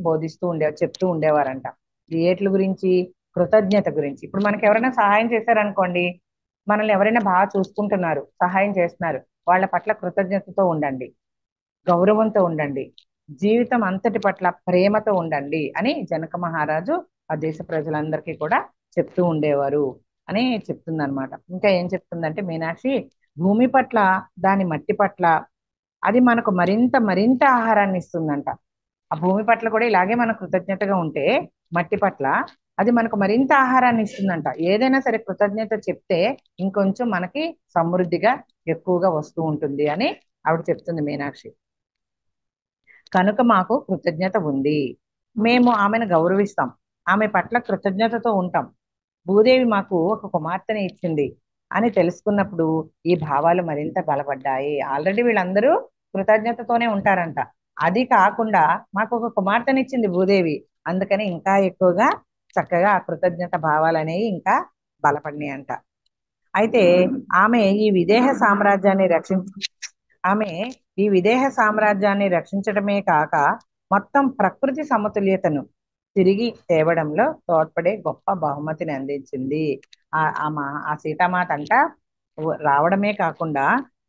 S2: చెప్తూ ఉండేవారంట. ఏట్ల గురించి? కృతజ్ఞత గురించి. ఇప్పుడు మనకి ఎవరైనా సహాయం చేశారనుకోండి, మనల్ని ఎవరైనా బాగా చూసుకుంటున్నారు, సహాయం చేస్తున్నారు, వాళ్ళ పట్ల కృతజ్ఞతతో ఉండండి, గౌరవంతో ఉండండి, జీవితం అంతటి పట్ల ప్రేమతో ఉండండి అని జనక మహారాజు ఆ దేశ ప్రజలందరికీ కూడా చెప్తూ ఉండేవారు అని చెప్తుంది అనమాట. ఇంకా ఏం చెప్తుందంటే మీనాక్షి, భూమి పట్ల, దాని మట్టి పట్ల అది మనకు మరింత మరింత ఆహారాన్ని ఇస్తుందంట. ఆ భూమి పట్ల కూడా ఇలాగే మనం కృతజ్ఞతగా ఉంటే మట్టి పట్ల అది మనకు మరింత ఆహారాన్ని ఇస్తుందంట. ఏదైనా సరే కృతజ్ఞత చెప్తే ఇంకొంచెం మనకి సమృద్ధిగా ఎక్కువగా వస్తూ ఉంటుంది అని ఆవిడ చెప్తుంది మీనాక్షి. కనుక మాకు కృతజ్ఞత ఉంది, మేము ఆమెను గౌరవిస్తాం, ఆమె పట్ల కృతజ్ఞతతో ఉంటాం. భూదేవి మాకు ఒక కుమార్తెని ఇచ్చింది అని తెలుసుకున్నప్పుడు ఈ భావాలు మరింత బలపడ్డాయి. ఆల్రెడీ వీళ్ళందరూ కృతజ్ఞతతోనే ఉంటారంట. అది కాకుండా మాకు ఒక కుమార్తెనిచ్చింది భూదేవి, అందుకని ఇంకా ఎక్కువగా చక్కగా ఆ కృతజ్ఞత భావాలు అనేవి ఇంకా బలపడినాయి అంట. అయితే ఆమె ఈ విదేహ సామ్రాజ్యాన్ని ఆమె ఈ విదేహ సామ్రాజ్యాన్ని రక్షించడమే కాక మొత్తం ప్రకృతి సమతుల్యతను తిరిగి తేవడంలో తోడ్పడే గొప్ప బహుమతిని అందించింది. ఆ సీతామాత అంట రావడమే కాకుండా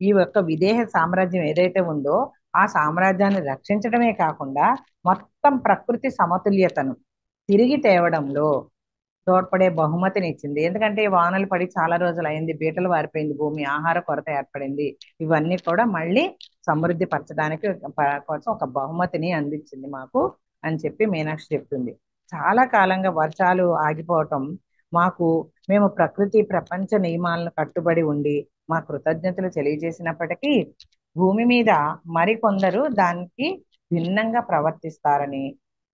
S2: ఈ యొక్క విదేహ సామ్రాజ్యం ఏదైతే ఉందో ఆ సామ్రాజ్యాన్ని రక్షించడమే కాకుండా మొత్తం ప్రకృతి సమతుల్యతను తిరిగి తేవడంలో తోడ్పడే బహుమతిని ఇచ్చింది. ఎందుకంటే వానలు పడి చాలా రోజులు అయింది, బీటలు వారిపోయింది భూమి, ఆహార కొరత ఏర్పడింది. ఇవన్నీ కూడా మళ్ళీ సమృద్ధి పరచడానికి కోసం ఒక బహుమతిని అందించింది మాకు అని చెప్పి మీనాక్షి చెప్తుంది. చాలా కాలంగా వర్షాలు ఆగిపోవటం మాకు, మేము ప్రకృతి ప్రపంచ నియమాలను కట్టుబడి ఉండి మా కృతజ్ఞతలు తెలియజేసినప్పటికీ భూమి మీద మరికొందరు దానికి భిన్నంగా ప్రవర్తిస్తారని,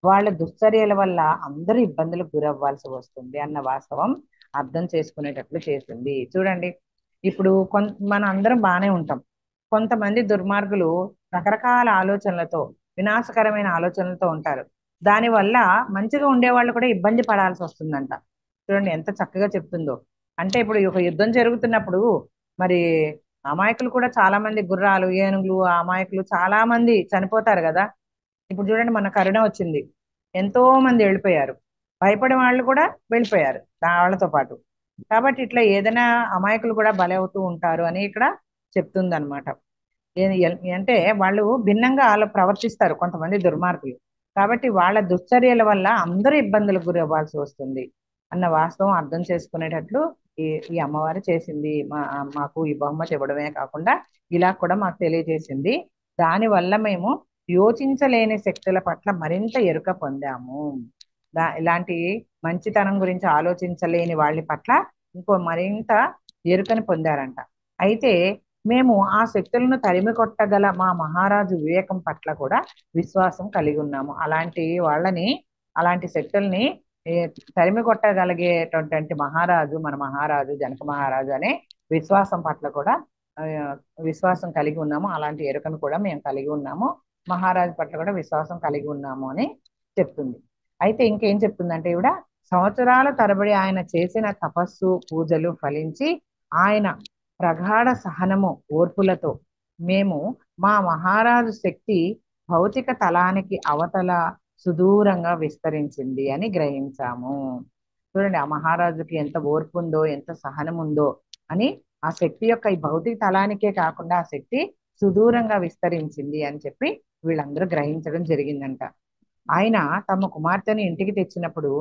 S2: వాళ్ళ దుశ్చర్యల వల్ల అందరూ ఇబ్బందులకు గురవ్వాల్సి వస్తుంది అన్న వాస్తవం అర్థం చేసుకునేటట్లు చేసింది. చూడండి, ఇప్పుడు మన అందరం బాగానే ఉంటాం, కొంతమంది దుర్మార్గులు రకరకాల ఆలోచనలతో, వినాశకరమైన ఆలోచనలతో ఉంటారు. దానివల్ల మంచిగా ఉండేవాళ్ళు కూడా ఇబ్బంది పడాల్సి వస్తుందంట. చూడండి ఎంత చక్కగా చెప్తుందో. అంటే ఇప్పుడు ఒక యుద్ధం జరుగుతున్నప్పుడు మరి అమాయకులు కూడా చాలా మంది, గుర్రాలు, ఏనుగులు, అమాయకులు చాలా మంది చనిపోతారు కదా. ఇప్పుడు చూడండి, మన కరోనా వచ్చింది, ఎంతో మంది వెళ్ళిపోయారు, భయపడే వాళ్ళు కూడా వెళ్ళిపోయారు వాళ్ళతో పాటు. కాబట్టి ఇట్లా ఏదైనా అమాయకులు కూడా బలవుతూ ఉంటారు అని ఇక్కడ చెప్తుంది అనమాట. అంటే వాళ్ళు భిన్నంగా ప్రవర్తిస్తారు కొంతమంది దుర్మార్గులు, కాబట్టి వాళ్ళ దుశ్చర్యల వల్ల అందరూ ఇబ్బందులకు గురి అవ్వాల్సి వస్తుంది అన్న వాస్తవం అర్థం చేసుకునేటట్లు ఈ ఈ అమ్మవారు చేసింది. మాకు ఈ బహుమతి ఇవ్వడమే కాకుండా ఇలా కూడా మాకు తెలియజేసింది. దానివల్ల మేము యోచించలేని శక్తుల పట్ల మరింత ఎరుక పొందాము. ఇలాంటి మంచితనం గురించి ఆలోచించలేని వాళ్ళ పట్ల ఇంకో మరింత ఎరుకని పొందారంట. అయితే మేము ఆ శక్తులను తరిమి కొట్టగల మా మహారాజు వివేకం పట్ల కూడా విశ్వాసం కలిగి ఉన్నాము. అలాంటి వాళ్ళని, అలాంటి శక్తుల్ని తరిమి కొట్టగలిగేటటువంటి మహారాజు మన మహారాజు జనక మహారాజు అనే విశ్వాసం పట్ల కూడా విశ్వాసం కలిగి ఉన్నాము. అలాంటి ఎరుకను కూడా మేము కలిగి ఉన్నాము, మహారాజు పట్ల కూడా విశ్వాసం కలిగి ఉన్నాము అని చెప్తుంది. అయితే ఇంకేం చెప్తుందంటే ఈవిడ, సంవత్సరాల తరబడి ఆయన చేసిన తపస్సు పూజలు ఫలించి ఆయన ప్రగాఢ సహనము ఓర్పులతో మేము మా మహారాజు శక్తి భౌతిక తలానికి అవతల సుదూరంగా విస్తరించింది అని గ్రహించాము. చూడండి, ఆ మహారాజుకి ఎంత ఓర్పు ఉందో, ఎంత సహనం ఉందో అని, ఆ శక్తి యొక్క ఈ భౌతిక తలానికే కాకుండా ఆ శక్తి సుదూరంగా విస్తరించింది అని చెప్పి వీళ్ళందరూ గ్రహించడం జరిగిందంట. ఆయన తమ కుమార్తెను ఇంటికి తెచ్చినప్పుడు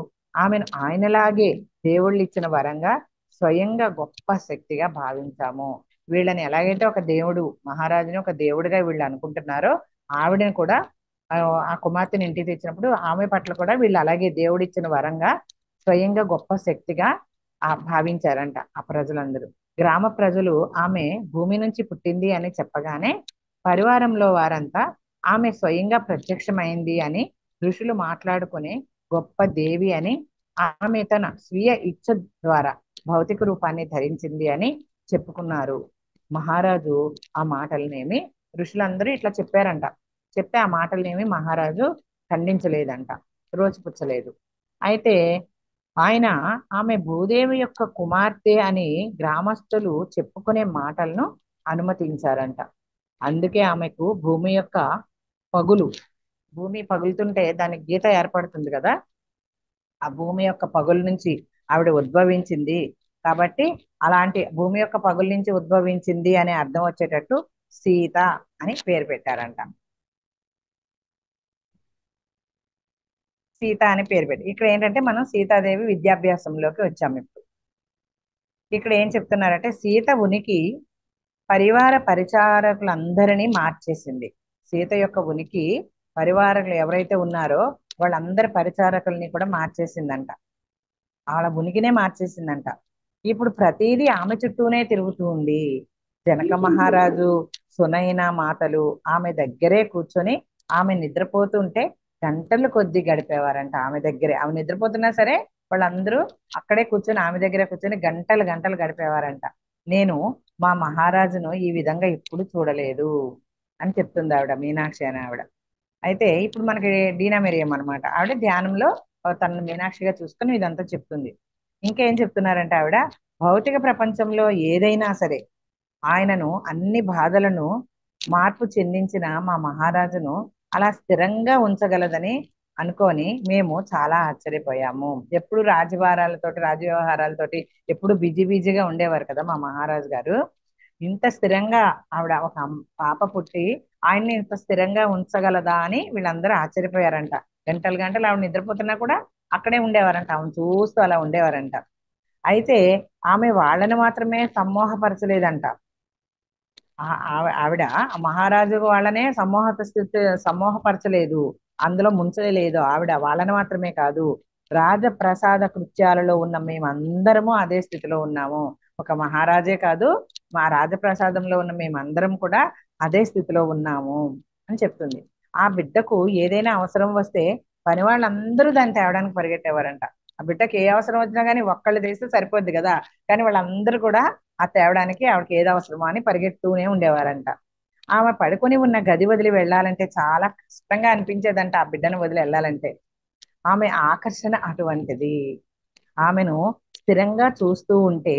S2: ఆమెను ఆయనలాగే దేవుళ్ళు ఇచ్చిన వరంగా స్వయంగా గొప్ప శక్తిగా భావించాము. వీళ్ళని ఎలాగైతే ఒక దేవుడు, మహారాజుని ఒక దేవుడిగా వీళ్ళు అనుకుంటున్నారో, ఆవిడని కూడా ఆ కుమార్తెని ఇంటికి తెచ్చినప్పుడు ఆమె పట్ల కూడా వీళ్ళు అలాగే దేవుడిచ్చిన వరంగా స్వయంగా గొప్ప శక్తిగా భావించారంట ఆ ప్రజలందరూ. గ్రామ ప్రజలు ఆమె భూమి నుంచి పుట్టింది అని చెప్పగానే పరివారంలో వారంతా ఆమె స్వయంగా ప్రత్యక్షమైంది అని ఋషులు మాట్లాడుకునే గొప్ప దేవి అని, ఆమె తన స్వీయ ఇచ్ఛ ద్వారా భౌతిక రూపాన్ని ధరించింది అని చెప్పుకున్నారు. మహారాజు ఆ మాటలనేమి, ఋషులందరూ ఇట్లా చెప్పారంట, చెప్తే ఆ మాటలనేమి మహారాజు ఖండించలేదంట, రోచిపుచ్చలేదు. అయితే ఆయన ఆమె భూదేవి యొక్క కుమార్తె అని గ్రామస్తులు చెప్పుకునే మాటలను అనుమతించారంట. అందుకే ఆమెకు భూమి యొక్క పగులు, భూమి పగులుతుంటే దానికి గీత ఏర్పడుతుంది కదా, ఆ భూమి యొక్క పగుల నుంచి ఆవిడ ఉద్భవించింది కాబట్టి అలాంటి భూమి యొక్క పగుల నుంచి ఉద్భవించింది అనే అర్థం వచ్చేటట్టు సీత అని పేరు పెట్టారంట. సీత అని పేరు పెట్టి ఇక్కడ ఏంటంటే మనం సీతాదేవి విద్యాభ్యాసంలోకి వచ్చాము. ఇప్పుడు ఇక్కడ ఏం చెప్తున్నారంటే, సీత ఉనికి పరివార పరిచారకులందరినీ మార్చేసింది. సీత యొక్క ఉనికి పరివారకులు ఎవరైతే ఉన్నారో వాళ్ళందరి పరిచారకుల్ని కూడా మార్చేసిందంట. ఆవిడ ఉనికినే మార్చేసిందంట. ఇప్పుడు ప్రతిదీ ఆమె చుట్టూనే తిరుగుతూ ఉంది. జనక మహారాజు, సునైన మాతలు ఆమె దగ్గరే కూర్చొని ఆమె నిద్రపోతుంటే గంటలు కొద్దీ గడిపేవారంట ఆమె దగ్గరే. ఆమె నిద్రపోతున్నా సరే వాళ్ళందరూ అక్కడే కూర్చొని ఆమె దగ్గరే కూర్చొని గంటలు గంటలు గడిపేవారంట. నేను మా మహారాజును ఈ విధంగా ఎప్పుడు చూడలేదు అని చెప్తుంది ఆవిడ, మీనాక్షి అని ఆవిడ. అయితే ఇప్పుడు మనకి డీనా మెరియం అనమాట, ఆవిడ ధ్యానంలో తనను మీనాక్షిగా చూసుకొని ఇదంతా చెప్తుంది. ఇంకేం చెప్తున్నారంటే ఆవిడ, భౌతిక ప్రపంచంలో ఏదైనా సరే ఆయనను అన్ని బాధలను మార్పు చెందించిన మా మహారాజును అలా స్థిరంగా ఉంచగలదని అనుకొని మేము చాలా ఆశ్చర్యపోయాము. ఎప్పుడు రాజవారాలతోటి రాజవ్యవహారాలతోటి ఎప్పుడు బిజీ బిజీగా ఉండేవారు కదా మా మహారాజు గారు. ఇంత స్థిరంగా ఆవిడ ఒక పాప పుట్టి ఆయన్ని ఇంత స్థిరంగా ఉంచగలదా అని వీళ్ళందరూ ఆశ్చర్యపోయారంట. గంటలు గంటలు ఆవిడ నిద్రపోతున్నా కూడా అక్కడే ఉండేవారంట, ఆమె చూస్తూ అలా ఉండేవారంట. అయితే ఆమె వాళ్ళని మాత్రమే సమ్మోహపరచలేదంట. ఆవిడ మహారాజు వాళ్ళనే సమ్మోహపరచలేదు, అందులో ముంచలేదు. ఆవిడ వాళ్ళని మాత్రమే కాదు, రాజప్రసాద కృత్యాలలో ఉన్న మేమందరము అదే స్థితిలో ఉన్నాము. ఒక మహారాజే కాదు, మా రాజప్రసాదంలో ఉన్న మేమందరం కూడా అదే స్థితిలో ఉన్నాము అని చెప్తుంది. ఆ బిడ్డకు ఏదైనా అవసరం వస్తే పని వాళ్ళందరూ దాన్ని తేవడానికి పరిగెట్టేవారంట. ఆ బిడ్డకి ఏ అవసరం వచ్చినా కానీ ఒక్కళ్ళు చేస్తే సరిపోద్ది కదా, కానీ వాళ్ళందరూ కూడా ఆ తేవడానికి ఆవిడకి ఏది అవసరమో అని పరిగెడుతూనే ఉండేవారంట. ఆమె పడుకొని ఉన్న గది వదిలి వెళ్ళాలంటే చాలా కష్టంగా అనిపించేదంట, ఆ బిడ్డను వదిలి వెళ్ళాలంటే. ఆమె ఆకర్షణ అటువంటిది. ఆమెను స్థిరంగా చూస్తూ ఉంటే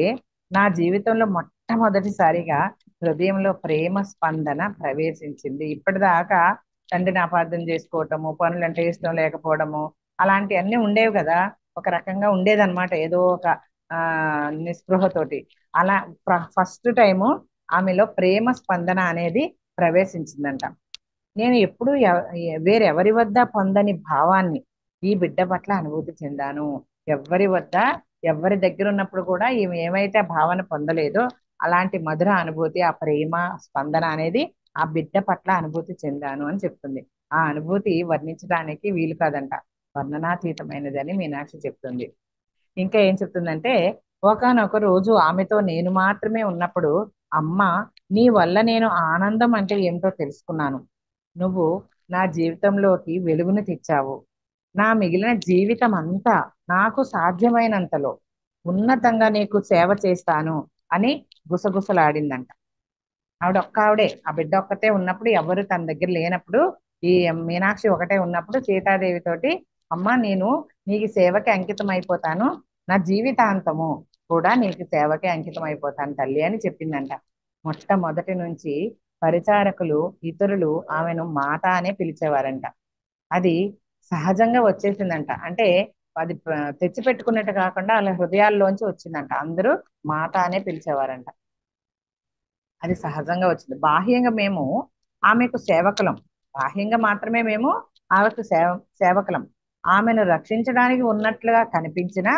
S2: నా జీవితంలో మొట్టమొదటిసారిగా హృదయంలో ప్రేమ స్పందన ప్రవేశించింది. ఇప్పటిదాకా తండ్రిని అపార్థం చేసుకోవటము, పనులంటే ఇష్టం లేకపోవడము, అలాంటివన్నీ ఉండేవి కదా. ఒక రకంగా ఉండేదన్నమాట, ఏదో ఒక ఆ నిస్పృహతోటి. అలా ఫస్ట్ టైము ఆమెలో ప్రేమ స్పందన అనేది ప్రవేశించిందంట. నేను ఎప్పుడు వేరెవరి వద్ద పొందని భావాన్ని ఈ బిడ్డ పట్ల అనుభూతి చెందాను. ఎవరి వద్ద, ఎవరి దగ్గర ఉన్నప్పుడు కూడా ఈమె ఏమైతే ఆ భావన పొందలేదో అలాంటి మధుర అనుభూతి, ఆ ప్రేమ స్పందన అనేది ఆ బిడ్డ పట్ల అనుభూతి చెందాను అని చెప్తుంది. ఆ అనుభూతి వర్ణించడానికి వీలు కాదంట, వర్ణనాతీతమైనది అని మీనాక్షి చెప్తుంది. ఇంకా ఏం చెప్తుందంటే, ఒకానొక రోజు ఆమెతో నేను మాత్రమే ఉన్నప్పుడు, అమ్మ, నీ వల్ల నేను ఆనందం అంటే ఏమిటో తెలుసుకున్నాను. నువ్వు నా జీవితంలోకి వెలుగును తెచ్చావు. నా మిగిలిన జీవితం అంతా నాకు సాధ్యమైనంతలో ఉన్నతంగా నీకు సేవ చేస్తాను అని గుసగుసలాడిందంట. ఆవిడే, ఆ బిడ్డ ఒక్కతే ఉన్నప్పుడు, ఎవరు తన దగ్గర లేనప్పుడు, ఈ మీనాక్షి ఒకటే ఉన్నప్పుడు సీతాదేవి తోటి, అమ్మ నేను నీకు సేవకి అంకితం అయిపోతాను, నా జీవితాంతము కూడా నీకు సేవకి అంకితం అయిపోతాను తల్లి అని చెప్పిందంట. మొట్టమొదటి నుంచి పరిచారకులు, ఇతరులు ఆమెను మాత అనే పిలిచేవారంట. అది సహజంగా వచ్చేసిందంట. అంటే అది తెచ్చి పెట్టుకున్నట్టు కాకుండా అలా హృదయాల్లోంచి వచ్చిందంట. అందరూ మాత అనే పిలిచేవారంట. అది సహజంగా వచ్చింది. బాహ్యంగా మేము ఆమెకు సేవకులం, బాహ్యంగా మాత్రమే మేము ఆమెకు సేవకులం. ఆమెను రక్షించడానికి ఉన్నట్లుగా కనిపించినా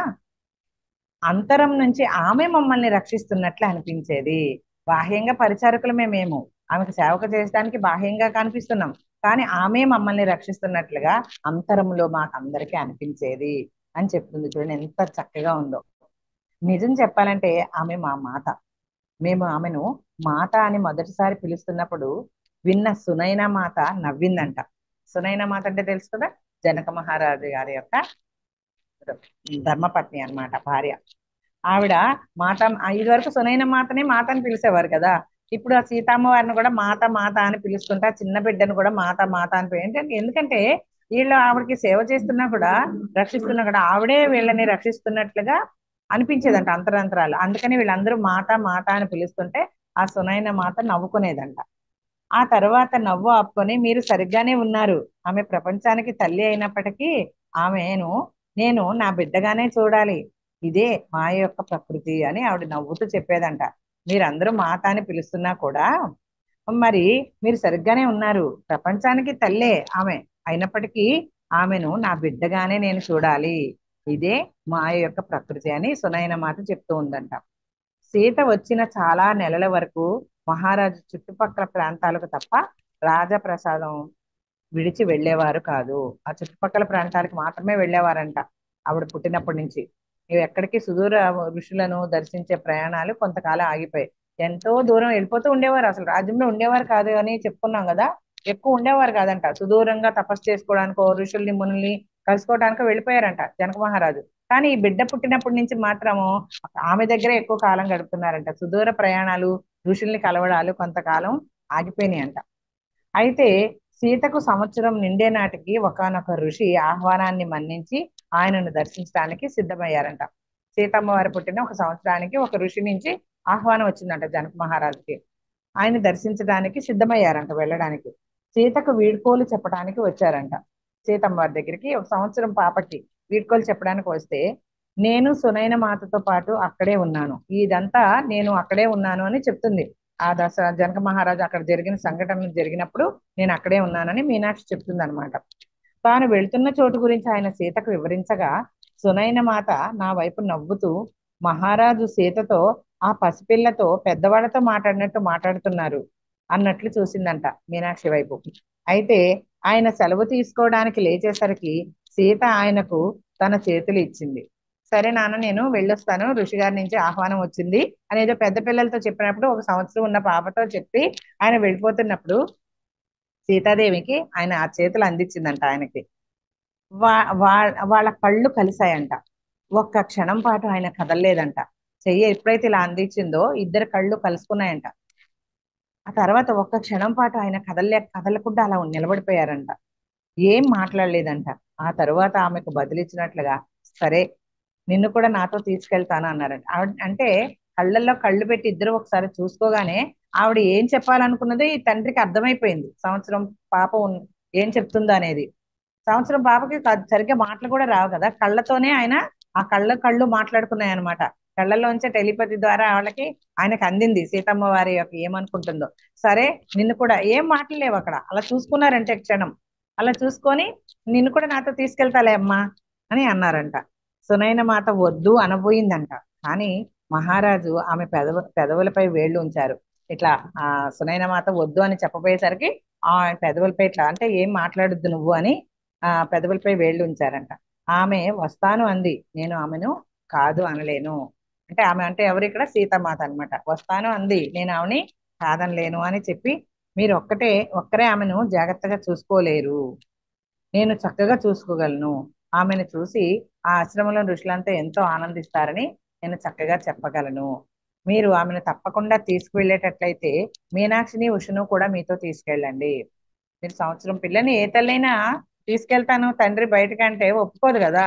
S2: అంతరం నుంచి ఆమె మమ్మల్ని రక్షిస్తున్నట్లు అనిపించేది. బాహ్యంగా పరిచారకులమే మేము, ఆమెకు సేవకు చేయడానికి బాహ్యంగా కనిపిస్తున్నాం, కానీ ఆమె మమ్మల్ని రక్షిస్తున్నట్లుగా అంతరంలో మాకు అందరికీ అనిపించేది అని చెప్తుంది. చూడండి ఎంత చక్కగా ఉందో. నిజం చెప్పాలంటే ఆమె మా మాత. మేము ఆమెను మాత అని మొదటిసారి పిలుస్తున్నప్పుడు విన్న సునైన మాత నవ్విందంట. సునైన మాత అంటే తెలుసు కదా, జనక మహారాజు గారి యొక్క ధర్మపత్ని అన్నమాట, భార్య. ఆవిడ మాత, ఇది వరకు సునైన మాతనే మాత అని పిలిచేవారు కదా, ఇప్పుడు ఆ సీతమ్మ వారిని కూడా మాత మాత అని పిలుస్తుంటే ఆ చిన్న బిడ్డను కూడా మాత మాత అని ఏంటంటే, ఎందుకంటే వీళ్ళు ఆవిడకి సేవ చేస్తున్నా కూడా, రక్షిస్తున్నా కూడా ఆవిడే వీళ్ళని రక్షిస్తున్నట్లుగా అనిపించేదంట అంతరంతరాలు. అందుకని వీళ్ళందరూ మాట మాట అని పిలుస్తుంటే ఆ సునైన మాత నవ్వుకునేదంట. ఆ తర్వాత నవ్వు ఆపుకొని, మీరు సరిగ్గానే ఉన్నారు, ఆమె ప్రపంచానికి తల్లి అయినప్పటికీ ఆమెను నేను నా బిడ్డగానే చూడాలి, ఇదే మాయ యొక్క ప్రకృతి అని ఆవిడ నవ్వుతూ చెప్పేదంట. మీరందరూ మాత అని పిలుస్తున్నా కూడా మరి మీరు సరిగ్గానే ఉన్నారు, ప్రపంచానికి తల్లే ఆమె అయినప్పటికీ ఆమెను నా బిడ్డగానే నేను చూడాలి, ఇదే మాయ యొక్క ప్రకృతి అని సునైన మాత చెప్తూ ఉందంట. సీత వచ్చిన చాలా నెలల వరకు మహారాజు చుట్టుపక్కల ప్రాంతాలకు తప్ప రాజప్రసాదం విడిచి వెళ్ళేవారు కాదు. ఆ చుట్టుపక్కల ప్రాంతాలకు మాత్రమే వెళ్ళేవారంట ఆవిడ పుట్టినప్పటి నుంచి. ఇవి ఎక్కడికి సుదూర ఋషులను దర్శించే ప్రయాణాలు కొంతకాలం ఆగిపోయాయి. ఎంతో దూరం వెళ్ళిపోతూ ఉండేవారు, అసలు రాజ్యంలో ఉండేవారు కాదు అని చెప్పుకున్నాం కదా. ఎక్కువ ఉండేవారు కాదంట, సుదూరంగా తపస్సు చేసుకోవడానికో ఋషుల్ని మునుల్ని కలుసుకోవడానికో వెళ్ళిపోయారంట జనక మహారాజు. కానీ ఈ బిడ్డ పుట్టినప్పటి నుంచి మాత్రము ఆమె దగ్గరే ఎక్కువ కాలం గడుపుతున్నారంట. సుదూర ప్రయాణాలు, ఋషుల్ని కలవడాలు కొంతకాలం ఆగిపోయినాయి అంట. అయితే సీతకు సంవత్సరం నిండే నాటికి ఒకానొక ఋషి ఆహ్వానాన్ని మన్నించి ఆయనను దర్శించడానికి సిద్ధమయ్యారంట. సీతమ్మ వారు పుట్టిన ఒక సంవత్సరానికి ఒక ఋషి నుంచి ఆహ్వానం వచ్చిందంట జనక మహారాజుకి. ఆయన దర్శించడానికి సిద్ధమయ్యారంట వెళ్ళడానికి. సీతకు వీడ్కోలు చెప్పడానికి వచ్చారంట. సీతమ్మ వారి దగ్గరికి ఒక సంవత్సరం పాపకి వీడ్కోలు చెప్పడానికి వస్తే, నేను సునైన మాతతో పాటు అక్కడే ఉన్నాను, ఇదంతా నేను అక్కడే ఉన్నాను అని చెప్తుంది. ఆ జనక మహారాజు అక్కడ జరిగిన సంఘటనలు జరిగినప్పుడు నేను అక్కడే ఉన్నానని మీనాక్షి చెప్తుంది అనమాట. తాను వెళ్తున్న చోటు గురించి ఆయన సీతకు వివరించగా, సునైన మాత నా వైపు నవ్వుతూ, మహారాజు సీతతో ఆ పసిపిల్లతో పెద్దవాళ్ళతో మాట్లాడినట్టు మాట్లాడుతున్నారు అన్నట్లు చూసిందంట మీనాక్షి వైపు. అయితే ఆయన సెలవు తీసుకోవడానికి లేచేసరికి సీత ఆయనకు తన చేతులు ఇచ్చింది. సరే నాన్న, నేను వెళ్ళొస్తాను, ఋషి గారి నుంచి ఆహ్వానం వచ్చింది అనేదో పెద్ద పిల్లలతో చెప్పినప్పుడు, ఒక సంవత్సరం ఉన్న పాపతో చెప్పి ఆయన వెళ్ళిపోతున్నప్పుడు సీతాదేవికి ఆయన ఆ చేతులు అందించిందంట ఆయనకి. వా వాళ్ళ కళ్ళు కలిసాయంట. ఒక్క క్షణం పాటు ఆయన కదలలేదంట. చెయ్యి ఎప్పుడైతే ఇలా అందించిందో ఇద్దరు కళ్ళు కలుసుకున్నాయంట. ఆ తర్వాత ఒక్క క్షణం పాటు ఆయన కదలకుండా అలా నిలబడిపోయారంట. ఏం మాట్లాడలేదంట. ఆ తరువాత ఆమెకు బదిలిచ్చినట్లుగా, సరే నిన్ను కూడా నాతో తీసుకెళ్తాను అన్నారంట. ఆవిడ అంటే కళ్ళల్లో కళ్ళు పెట్టి ఇద్దరు ఒకసారి చూసుకోగానే ఆవిడ ఏం చెప్పాలనుకున్నది ఈ తండ్రికి అర్థమైపోయింది. సంవత్సరం పాప ఏం చెప్తుందో అనేది. సంవత్సరం పాపకి సరిగ్గా మాటలు కూడా రావు కదా, కళ్ళతోనే ఆయన ఆ కళ్ళు మాట్లాడుకున్నాయి అనమాట. కళ్ళల్లోంచే టెలిపతి ద్వారా ఆయనకు అందింది సీతమ్మ వారి యొక్క ఏమనుకుంటుందో. సరే నిన్ను కూడా, ఏం మాటలు లేవు అక్కడ, అలా చూసుకున్నారంటే క్షణం. అలా చూసుకొని నిన్ను కూడా నాతో తీసుకెళ్తాలే అమ్మా అని అన్నారంట. సునైన మాత వద్దు అనబోయిందంట. కానీ మహారాజు ఆమె పెదవులపై వేళ్ళు ఉంచారు. ఇట్లా ఆ సునైన మాత వద్దు అని చెప్పబోయేసరికి ఆ పెదవులపై ఇట్లా, అంటే ఏం మాట్లాడొద్దు నువ్వు అని ఆ పెదవులపై వేళ్ళు ఉంచారంట. ఆమె వస్తాను అంది, నేను ఆమెను కాదు అనలేను. అంటే ఆమె అంటే ఎవరు ఇక్కడ, సీతామాత అన్నమాట. వస్తాను అంది, నేను ఆమెని కాదనలేను అని చెప్పి, మీరు ఒక్కరే ఆమెను జాగ్రత్తగా చూసుకోలేరు, నేను చక్కగా చూసుకోగలను. ఆమెను చూసి ఆ ఆశ్రమంలో ఋషులంతా ఎంతో ఆనందిస్తారని నేను చక్కగా చెప్పగలను. మీరు ఆమెను తప్పకుండా తీసుకువెళ్ళేటట్లయితే మీనాక్షిని ఉషను కూడా మీతో తీసుకెళ్ళండి. మీరు సంవత్సరం పిల్లని ఏ తల్లైనా తీసుకెళ్తాను తండ్రి బయటకంటే ఒప్పుకోదు కదా.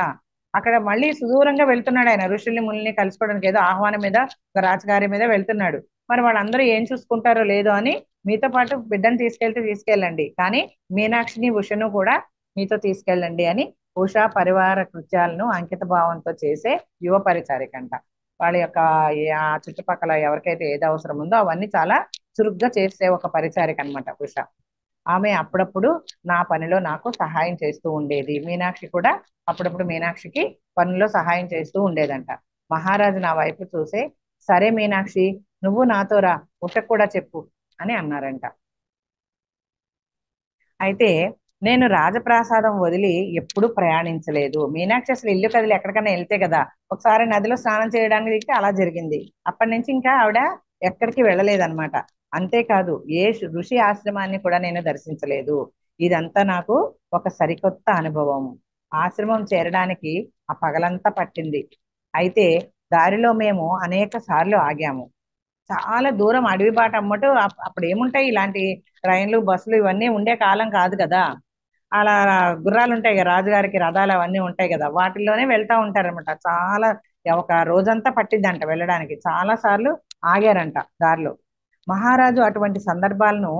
S2: అక్కడ మళ్ళీ సుదూరంగా వెళ్తున్నాడు ఆయన, ఋషుల్ని ముల్ని కలుసుకోవడానికి ఏదో ఆహ్వానం మీద, ఒక రాజకార్యం మీద వెళ్తున్నాడు. మరి వాళ్ళందరూ ఏం చూసుకుంటారో లేదో అని మీతో పాటు బిడ్డను తీసుకెళ్ళండి, కానీ మీనాక్షిని ఉషను కూడా మీతో తీసుకెళ్ళండి అని ఉషా పరివార కృత్యాలను అంకిత భావంతో చేసే యువ పరిచారికంట. వాళ్ళ యొక్క ఆ చుట్టుపక్కల ఎవరికైతే ఏది అవసరం ఉందో అవన్నీ చాలా చురుగ్గా చేసే ఒక పరిచారిక అనమాట ఉష. ఆమె అప్పుడప్పుడు నా పనిలో నాకు సహాయం చేస్తూ ఉండేది. మీనాక్షి కూడా అప్పుడప్పుడు మీనాక్షికి పనిలో సహాయం చేస్తూ ఉండేదంట. మహారాజు నా వైపు చూసే, సరే మీనాక్షి, నువ్వు నాతో రా, ఉషకు కూడా చెప్పు అని అన్నారంట. అయితే నేను రాజప్రాసాదం వదిలి ఎప్పుడు ప్రయాణించలేదు. మీనాక్షి అసలు ఇల్లు కదిలి ఎక్కడికైనా వెళ్తే కదా, ఒకసారి నదిలో స్నానం చేయడానికి దిగితే అలా జరిగింది. అప్పటి నుంచి ఇంకా ఆవిడ ఎక్కడికి వెళ్ళలేదన్నమాట. అంతేకాదు ఏ ఋషి ఆశ్రమాన్ని కూడా నేను దర్శించలేదు. ఇదంతా నాకు ఒక సరికొత్త అనుభవం. ఆశ్రమం చేరడానికి ఆ పగలంతా పట్టింది. అయితే దారిలో మేము అనేక సార్లు ఆగాము. చాలా దూరం అడవి బాట అమ్మటు. అప్పుడు ఏముంటాయి, ఇలాంటి ట్రైన్లు బస్సులు ఇవన్నీ ఉండే కాలం కాదు కదా. అలా గుర్రాలు ఉంటాయి కదా, రాజుగారికి రథాలు అవన్నీ ఉంటాయి కదా, వాటిల్లోనే వెళ్తా ఉంటారనమాట. చాలా ఒక రోజంతా పట్టిద్దంట వెళ్ళడానికి. చాలా సార్లు ఆగారంట దారిలో. మహారాజు అటువంటి సందర్భాలను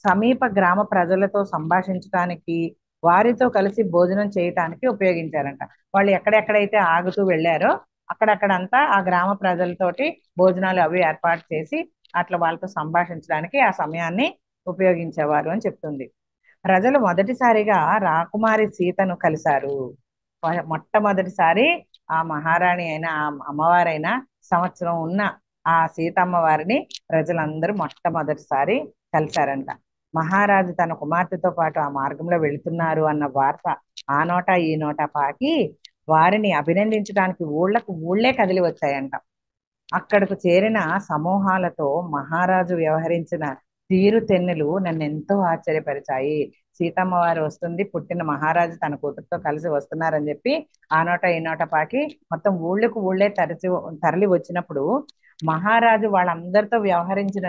S2: సమీప గ్రామ ప్రజలతో సంభాషించడానికి, వారితో కలిసి భోజనం చేయటానికి ఉపయోగించారంట. వాళ్ళు ఎక్కడెక్కడైతే ఆగుతూ వెళ్ళారో అక్కడక్కడంతా ఆ గ్రామ ప్రజలతోటి భోజనాలు అవి ఏర్పాటు చేసి అట్లా వాళ్ళతో సంభాషించడానికి ఆ సమయాన్ని ఉపయోగించేవారు అని చెప్తుంది. ప్రజలు మొదటిసారిగా రాకుమారి సీతను కలిశారు. మొట్టమొదటిసారి ఆ మహారాణి అయిన ఆ అమ్మవారైన సంవత్సరం ఉన్న ఆ సీతమ్మ వారిని ప్రజలందరూ మొట్టమొదటిసారి కలిశారంట. మహారాజు తన కుమార్తెతో పాటు ఆ మార్గంలో వెళుతున్నారు అన్న వార్త ఆ నోట ఈ నోట పాకి వారిని అభినందించడానికి ఊళ్ళకు ఊళ్ళే కదిలి వచ్చాయంట. అక్కడకు చేరిన సమూహాలతో మహారాజు వ్యవహరించిన తీరుతెన్నులు నన్నెంతో ఆశ్చర్యపరిచాయి. సీతమ్మ వారు వస్తుంది, పుట్టిన మహారాజు తన కూతురుతో కలిసి వస్తున్నారని చెప్పి ఆ నోట ఈ నోట పాకి మొత్తం ఊళ్ళకు ఊళ్ళే తరలి వచ్చినప్పుడు మహారాజు వాళ్ళందరితో వ్యవహరించిన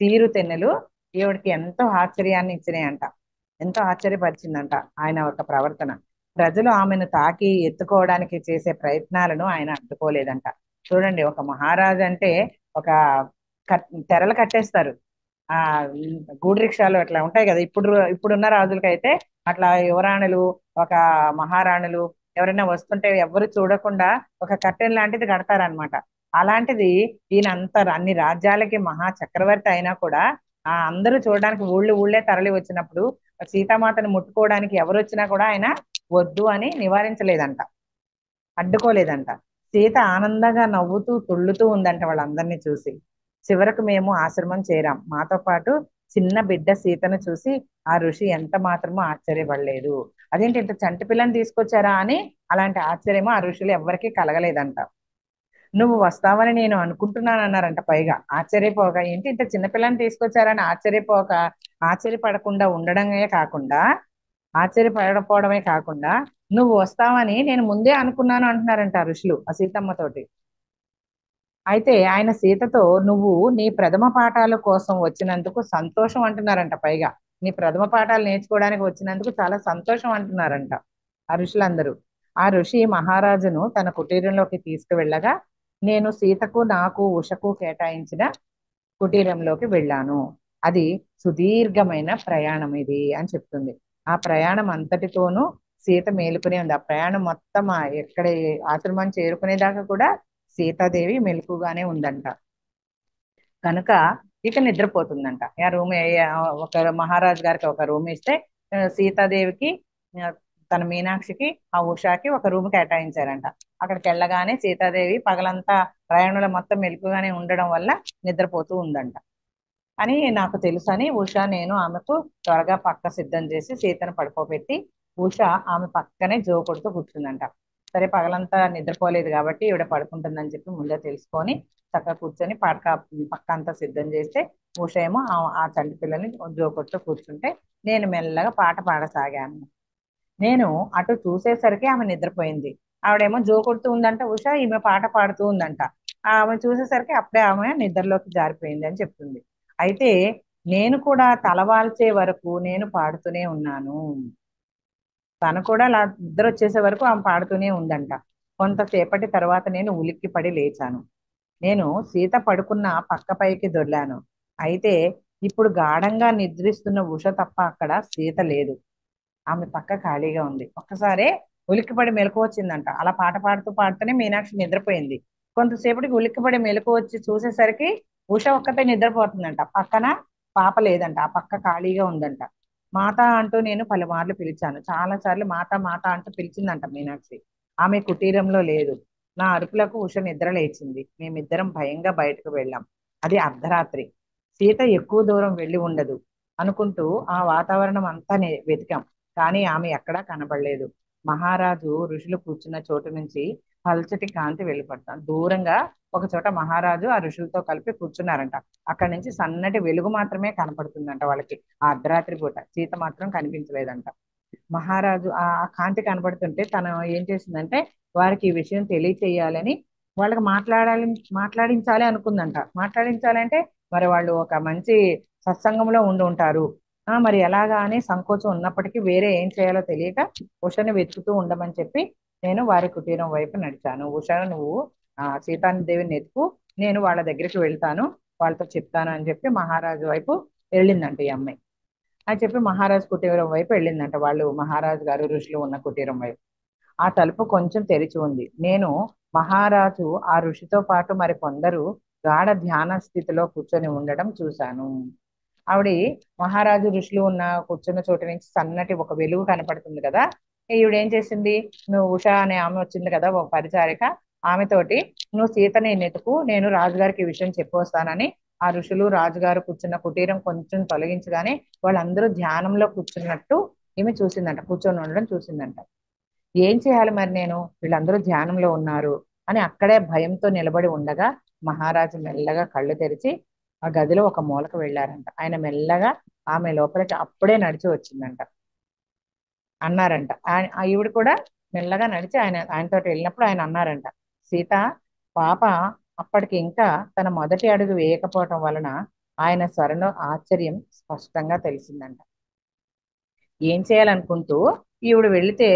S2: తీరుతెన్నులు ఈవిడికి ఎంతో ఆశ్చర్యాన్ని ఇచ్చినాయంట. ఎంతో ఆశ్చర్యపరిచిందంట ఆయన ఒక ప్రవర్తన. ప్రజలు ఆమెను తాకి ఎత్తుకోవడానికి చేసే ప్రయత్నాలను ఆయన అడ్డుకోలేదంట. చూడండి, ఒక మహారాజు అంటే ఒక తెరలు కట్టేస్తారు. ఆ గూడు రిక్షాలు అట్లా ఉంటాయి కదా, ఇప్పుడున్న రాజులకైతే అట్లా యువరాణులు, ఒక మహారాణులు ఎవరైనా వస్తుంటే ఎవరు చూడకుండా ఒక కట్టెన్ లాంటిది కడతారనమాట. అలాంటిది ఈయన అన్ని రాజ్యాలకి మహా చక్రవర్తి అయినా కూడా అందరూ చూడడానికి ఊళ్ళో ఊళ్ళే తరలి వచ్చినప్పుడు సీతామాతను ముట్టుకోవడానికి ఎవరు వచ్చినా కూడా ఆయన వద్దు అని నివారించలేదంట, అడ్డుకోలేదంట. సీత ఆనందంగా నవ్వుతూ తుళ్ళుతూ ఉందంట వాళ్ళందరినీ చూసి. చివరకు మేము ఆశ్రమం చేరాం. మాతో పాటు చిన్న బిడ్డ సీతను చూసి ఆ ఋషి ఎంత మాత్రమో ఆశ్చర్యపడలేదు. అదేంటి ఇంత చంటి పిల్లని తీసుకొచ్చారా అని అలాంటి ఆశ్చర్యమో ఆ ఋషులు ఎవ్వరికీ కలగలేదంట. నువ్వు వస్తావని నేను అనుకుంటున్నాను అన్నారంట. పైగా ఆశ్చర్యపోక, ఏంటి ఇంత చిన్నపిల్లని తీసుకొచ్చారని ఆశ్చర్యపడకుండా ఉండడమే కాకుండా, ఆశ్చర్యపడకపోవడమే కాకుండా నువ్వు వస్తావని నేను ముందే అనుకున్నాను అంటున్నారంట ఋషులు ఆ సీతమ్మతోటి. అయితే ఆయన సీతతో నువ్వు నీ ప్రథమ పాఠాల కోసం వచ్చినందుకు సంతోషం అంటున్నారంట. పైగా నీ ప్రథమ పాఠాలు నేర్చుకోవడానికి వచ్చినందుకు చాలా సంతోషం అంటున్నారంట ఆ ఋషులందరూ. ఆ ఋషి మహారాజును తన కుటీరంలోకి తీసుకువెళ్ళగా నేను సీతకు నాకు ఉషకు కేటాయించిన కుటీరంలోకి వెళ్ళాను. అది సుదీర్ఘమైన ప్రయాణం ఇది అని చెప్తుంది. ఆ ప్రయాణం అంతటితోనూ సీత మేలుకునే ఉంది. ఆ ప్రయాణం మొత్తం ఎక్కడ ఆశ్రమం చేరుకునేదాకా కూడా సీతాదేవి మెలకుగానే ఉందంట. కనుక ఇక నిద్రపోతుందంట. ఆ రూమ్ ఒక మహారాజు గారికి ఒక రూమ్ ఇస్తే సీతాదేవికి తన మీనాక్షికి ఆ ఉషాకి ఒక రూమ్ కేటాయించారంట. అక్కడికి వెళ్ళగానే సీతాదేవి పగలంతా ప్రయాణంలో మొత్తం మెలకుగానే ఉండడం వల్ల నిద్రపోతూ ఉందంట అని నాకు తెలుసు అని ఉష నేను ఆమెకు త్వరగా పక్క సిద్ధం చేసి సీతను పడుకోబెట్టి ఉష ఆమె పక్కనే జో కొడుతూ కూర్చుందంట. సరే, పగలంతా నిద్రపోలేదు కాబట్టి ఈవిడ పడుకుంటుందని చెప్పి ముందే తెలుసుకొని చక్కగా కూర్చొని పక్క అంతా సిద్ధం చేస్తే ఉష ఏమో ఆ చంటి పిల్లని జో కొడుతూ కూర్చుంటే నేను మెల్లగా పాట పాడసాగాను. నేను అటు చూసేసరికి ఆమె నిద్రపోయింది. ఆవిడేమో జో కొడుతూ ఉందంట ఉష, ఈమె పాట పాడుతూ ఉందంట. ఆమె చూసేసరికి అప్పుడే ఆమె నిద్రలోకి జారిపోయింది అని చెప్తుంది. అయితే నేను కూడా తలవాల్చే వరకు నేను పాడుతూనే ఉన్నాను. తను కూడా అలా నిద్ర వచ్చేసే వరకు ఆమె పాడుతూనే ఉందంట. కొంతసేపటి తర్వాత నేను ఉలిక్కిపడి లేచాను. నేను సీత పడుకున్న పక్క పైకి దొర్లాను. అయితే ఇప్పుడు గాఢంగా నిద్రిస్తున్న ఉష తప్ప అక్కడ సీత లేదు. ఆమె పక్క ఖాళీగా ఉంది. ఒక్కసారే ఉలిక్కిపడి మెలకు వచ్చిందంట. అలా పాట పాడుతూ పాడుతూనే మీనాక్షి నిద్రపోయింది. కొంతసేపటికి ఉలిక్కిపడి మెలకు వచ్చి చూసేసరికి ఉష ఒక్కతే నిద్రపోతుందంట. పక్కన పాప లేదంట. ఆ పక్క ఖాళీగా ఉందంట. మాత అంటూ నేను పలుమార్లు పిలిచాను. చాలా సార్లు మాత మాత అంటూ పిలిచిందంట మీనాక్షి. ఆమె కుటీరంలో లేదు. నా అరుపులకు ఉష నిద్ర లేచింది. మేమిద్దరం భయంగా బయటకు వెళ్ళాం. అది అర్ధరాత్రి. సీత ఎక్కువ దూరం వెళ్ళి ఉండదు అనుకుంటూ ఆ వాతావరణం అంతా వెతికాం. కానీ ఆమె ఎక్కడా కనబడలేదు. మహారాజు ఋషులు కూర్చున్న చోటు నుంచి పల్చటి కాంతి వెళ్ళిపడతాను. దూరంగా ఒక చోట మహారాజు ఆ ఋషులతో కలిపి కూర్చున్నారంట. అక్కడి నుంచి సన్నటి వెలుగు మాత్రమే కనపడుతుందంట వాళ్ళకి. ఆ అర్ధరాత్రి పూట సీత మాత్రం కనిపించలేదంట. మహారాజు ఆ కాంతి కనబడుతుంటే తను ఏం చేసిందంటే వారికి ఈ విషయం తెలియచేయాలని వాళ్ళకి మాట్లాడించాలి అనుకుందంట. మాట్లాడించాలంటే మరి వాళ్ళు ఒక మంచి సత్సంగంలో ఉండి ఉంటారు. మరి ఎలాగా అని సంకోచం ఉన్నప్పటికీ వేరే ఏం చేయాలో తెలియక ఉషని వెతుకుతూ ఉండమని చెప్పి నేను వారి కుటీరం వైపు నడిచాను. ఉష, నువ్వు సీతాదేవిని ఎత్తుకు, నేను వాళ్ళ దగ్గరికి వెళ్తాను, వాళ్ళతో చెప్తాను అని చెప్పి మహారాజు వైపు వెళ్ళిందంట ఈ అమ్మాయి. అని చెప్పి మహారాజు కుటీరం వైపు వెళ్ళిందంట. వాళ్ళు మహారాజు గారు ఋషులు ఉన్న కుటీరం వైపు. ఆ తలుపు కొంచెం తెరిచి ఉంది. నేను మహారాజు ఆ ఋషితో పాటు మరి కొందరు గాఢ ధ్యాన స్థితిలో కూర్చొని ఉండడం చూశాను. ఆవిడ మహారాజు ఋషులు ఉన్న కూర్చున్న చోటు నుంచి సన్నటి ఒక వెలుగు కనపడుతుంది కదా. ఈవిడ ఏం చేసింది, నువ్వు ఉష అనే ఆమె వచ్చింది కదా ఒక పరిచారిక, ఆమెతోటి నువ్వు సీతని నెతుకు, నేను రాజుగారికి ఈ విషయం చెప్పి వస్తానని ఆ ఋషులు రాజుగారు కూర్చున్న కుటీరం కొంచెం తొలగించగానే వాళ్ళందరూ ధ్యానంలో కూర్చున్నట్టు ఈమె చూసిందంట, కూర్చొని ఉండడం చూసిందంట. ఏం చేయాలి మరి నేను, వీళ్ళందరూ ధ్యానంలో ఉన్నారు అని అక్కడే భయంతో నిలబడి ఉండగా మహారాజు మెల్లగా కళ్ళు తెరిచి ఆ గదిలో ఒక మూలకు వెళ్ళారంట. ఆయన మెల్లగా ఆమె లోపలికి అప్పుడే నడిచి వచ్చిందంట. అన్నారంట ఈవిడ కూడా మెల్లగా నడిచి ఆయనతో వెళ్ళినప్పుడు ఆయన అన్నారంట, సీత, పాప అప్పటికి ఇంకా తన మొదటి అడుగు వేయకపోవటం వలన ఆయన స్వరంలో ఆశ్చర్యం స్పష్టంగా తెలిసిందంట. ఏం చేయాలనుకుంటూ ఈవిడ వెళితే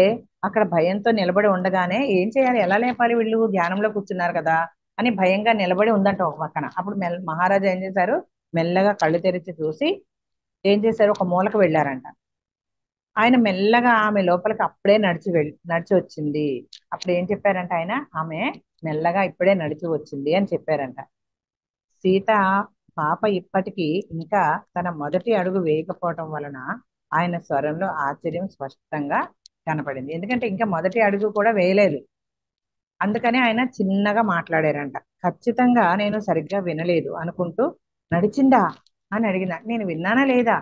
S2: అక్కడ భయంతో నిలబడి ఉండగానే ఏం చేయాలి, ఎలా లేపాలి, వీళ్ళు ధ్యానంలో కూర్చున్నారు కదా అని భయంగా నిలబడి ఉందంట ఒక పక్కన. అప్పుడు మహారాజా ఏం చేశారు, మెల్లగా కళ్ళు తెరిచి చూసి ఏం చేశారు, ఒక మూలకు వెళ్ళారంట. ఆయన మెల్లగా ఆమె లోపలికి అప్పుడే నడిచి వచ్చింది. అప్పుడు ఏం చెప్పారంట ఆయన, ఆమె మెల్లగా ఇప్పుడే నడిచి వచ్చింది అని చెప్పారంట. సీత, పాప ఇప్పటికీ ఇంకా తన మొదటి అడుగు వేయకపోవటం వలన ఆయన స్వరంలో ఆశ్చర్యం స్పష్టంగా కనపడింది. ఎందుకంటే ఇంకా మొదటి అడుగు కూడా వేయలేదు, అందుకని ఆయన చిన్నగా మాట్లాడారంట. ఖచ్చితంగా నేను సరిగ్గా వినలేదు అనుకుంటూ, నడిచిందా అని అడిగిందా, నేను విన్నానా లేదా,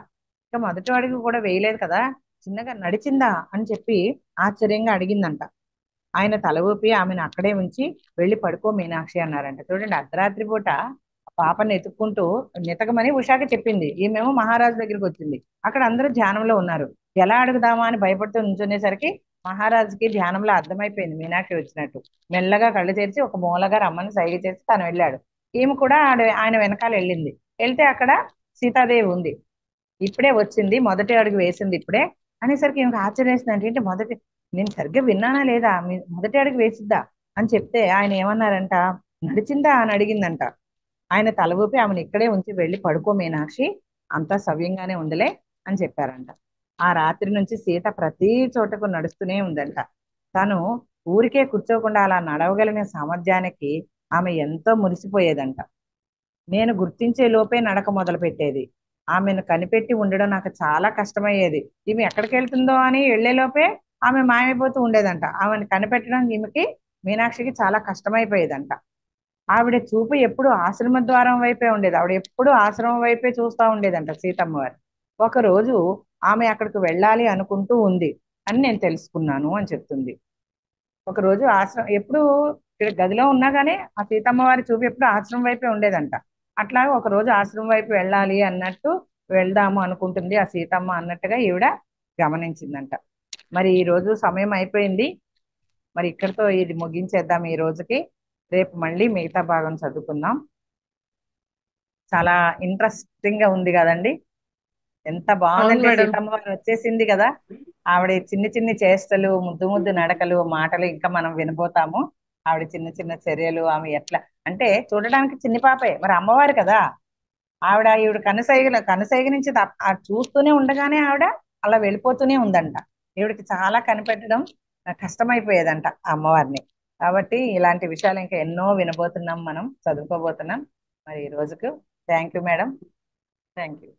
S2: ఇంకా మొదటి అడుగు కూడా వేయలేదు కదా, చిన్నగా నడిచిందా అని చెప్పి ఆశ్చర్యంగా అడిగిందంట. ఆయన తల ఊపి ఆమెను అక్కడే ఉంచి వెళ్ళి పడుకో మీనాక్షి అన్నారంట. చూడండి, అర్ధరాత్రి పూట పాపని ఎత్తుక్కుంటూ నితకమని ఉషాకి చెప్పింది, ఈమెమో మహారాజు దగ్గరికి వచ్చింది. అక్కడ అందరూ ధ్యానంలో ఉన్నారు. ఎలా అడుగుదామా అని భయపడుతూ నుంచునేసరికి మహారాజుకి ధ్యానంలో అర్థమైపోయింది మీనాక్షి వచ్చినట్టు. మెల్లగా కళ్ళు తెరిచి ఒక మూలగా రమ్మని సైగ చేసి తను వెళ్ళాడు. ఈమె కూడా ఆయన వెనకాల వెళ్ళింది. వెళ్తే అక్కడ సీతాదేవి ఉంది. ఇప్పుడే వచ్చింది, మొదటి అడుగు వేసింది ఇప్పుడే అనేసరికి ఈమెకు ఆశ్చర్యం వేసింది. అంటే ఏంటి, నేను సరిగ్గా విన్నానా లేదా, మొదటి అడుగు వేసిద్దా అని చెప్తే ఆయన ఏమన్నారంట, నడిచిందా అని అడిగిందంట. ఆయన తల ఊపి ఆమెను ఇక్కడే ఉంచి వెళ్ళి పడుకో మీనాక్షి, అంతా సవ్యంగానే ఉందిలే అని చెప్పారంట. ఆ రాత్రి నుంచి సీత ప్రతి చోటకు నడుస్తూనే ఉందంట. తను ఊరికే కూర్చోకుండా అలా నడవగలిగిన సామర్థ్యానికి ఆమె ఎంతో మురిసిపోయేదంట. నేను గుర్తించే లోపే నడక మొదలు పెట్టేది. ఆమెను కనిపెట్టి ఉండడం నాకు చాలా కష్టమయ్యేది. ఈమె ఎక్కడికి వెళ్తుందో అని వెళ్లే లోపే ఆమె మాయమైపోతూ ఉండేదంట. ఆమెను కనిపెట్టడం ఈమెకి, మీనాక్షికి చాలా కష్టమైపోయేదంట. ఆవిడ చూపు ఎప్పుడు ఆశ్రమ ద్వారం వైపే ఉండేది. ఆవిడ ఎప్పుడు ఆశ్రమం వైపే చూస్తూ ఉండేదంట సీతమ్మ వారు. ఒక రోజు ఆమె అక్కడికి వెళ్ళాలి అనుకుంటూ ఉంది అని నేను తెలుసుకున్నాను అని చెప్తుంది. ఒక రోజు ఆశ్రమం ఎప్పుడు ఇక్కడ గదిలో ఉన్నా గానీ ఆ సీతమ్మ వారి చూపు ఎప్పుడు ఆశ్రమం వైపే ఉండేదంట. అట్లాగే ఒక రోజు ఆశ్రమం వైపు వెళ్ళాలి అన్నట్టు వెళ్దాము అనుకుంటుంది ఆ సీతమ్మ అన్నట్టుగా ఈవిడ గమనించిందంట. మరి ఈ రోజు సమయం అయిపోయింది. మరి ఇక్కడితో ఇది ముగించేద్దాం ఈ రోజుకి. రేపు మళ్ళీ మిగతా భాగం చదువుకుందాం. చాలా ఇంట్రెస్టింగ్ గా ఉంది కదండి. ఎంత
S1: అవును
S2: బాగుందంటే
S1: మేడం.
S2: సీతమ్మ వారు వచ్చేసింది కదా. ఆవిడ చిన్ని చిన్ని చేష్టలు, ముద్దు ముద్దు నడకలు, మాటలు ఇంకా మనం వినబోతాము. ఆవిడ చిన్న చిన్న చర్యలు, ఆమె ఎట్లా అంటే చూడడానికి చిన్ని పాపే, మరి అమ్మవారు కదా. ఈవిడ కనుసైగ నుంచి చూస్తూనే ఉండగానే ఆవిడ అలా వెళ్ళిపోతూనే ఉందంట. ఈవిడకి చాలా కనిపెట్టడం కష్టమైపోయేదంట ఆ అమ్మవారిని. కాబట్టి ఇలాంటి విషయాలు ఇంకా ఎన్నో వినబోతున్నాం, మనం చదువుకోబోతున్నాం. మరి ఈ రోజుకు thank you madam. Thank you.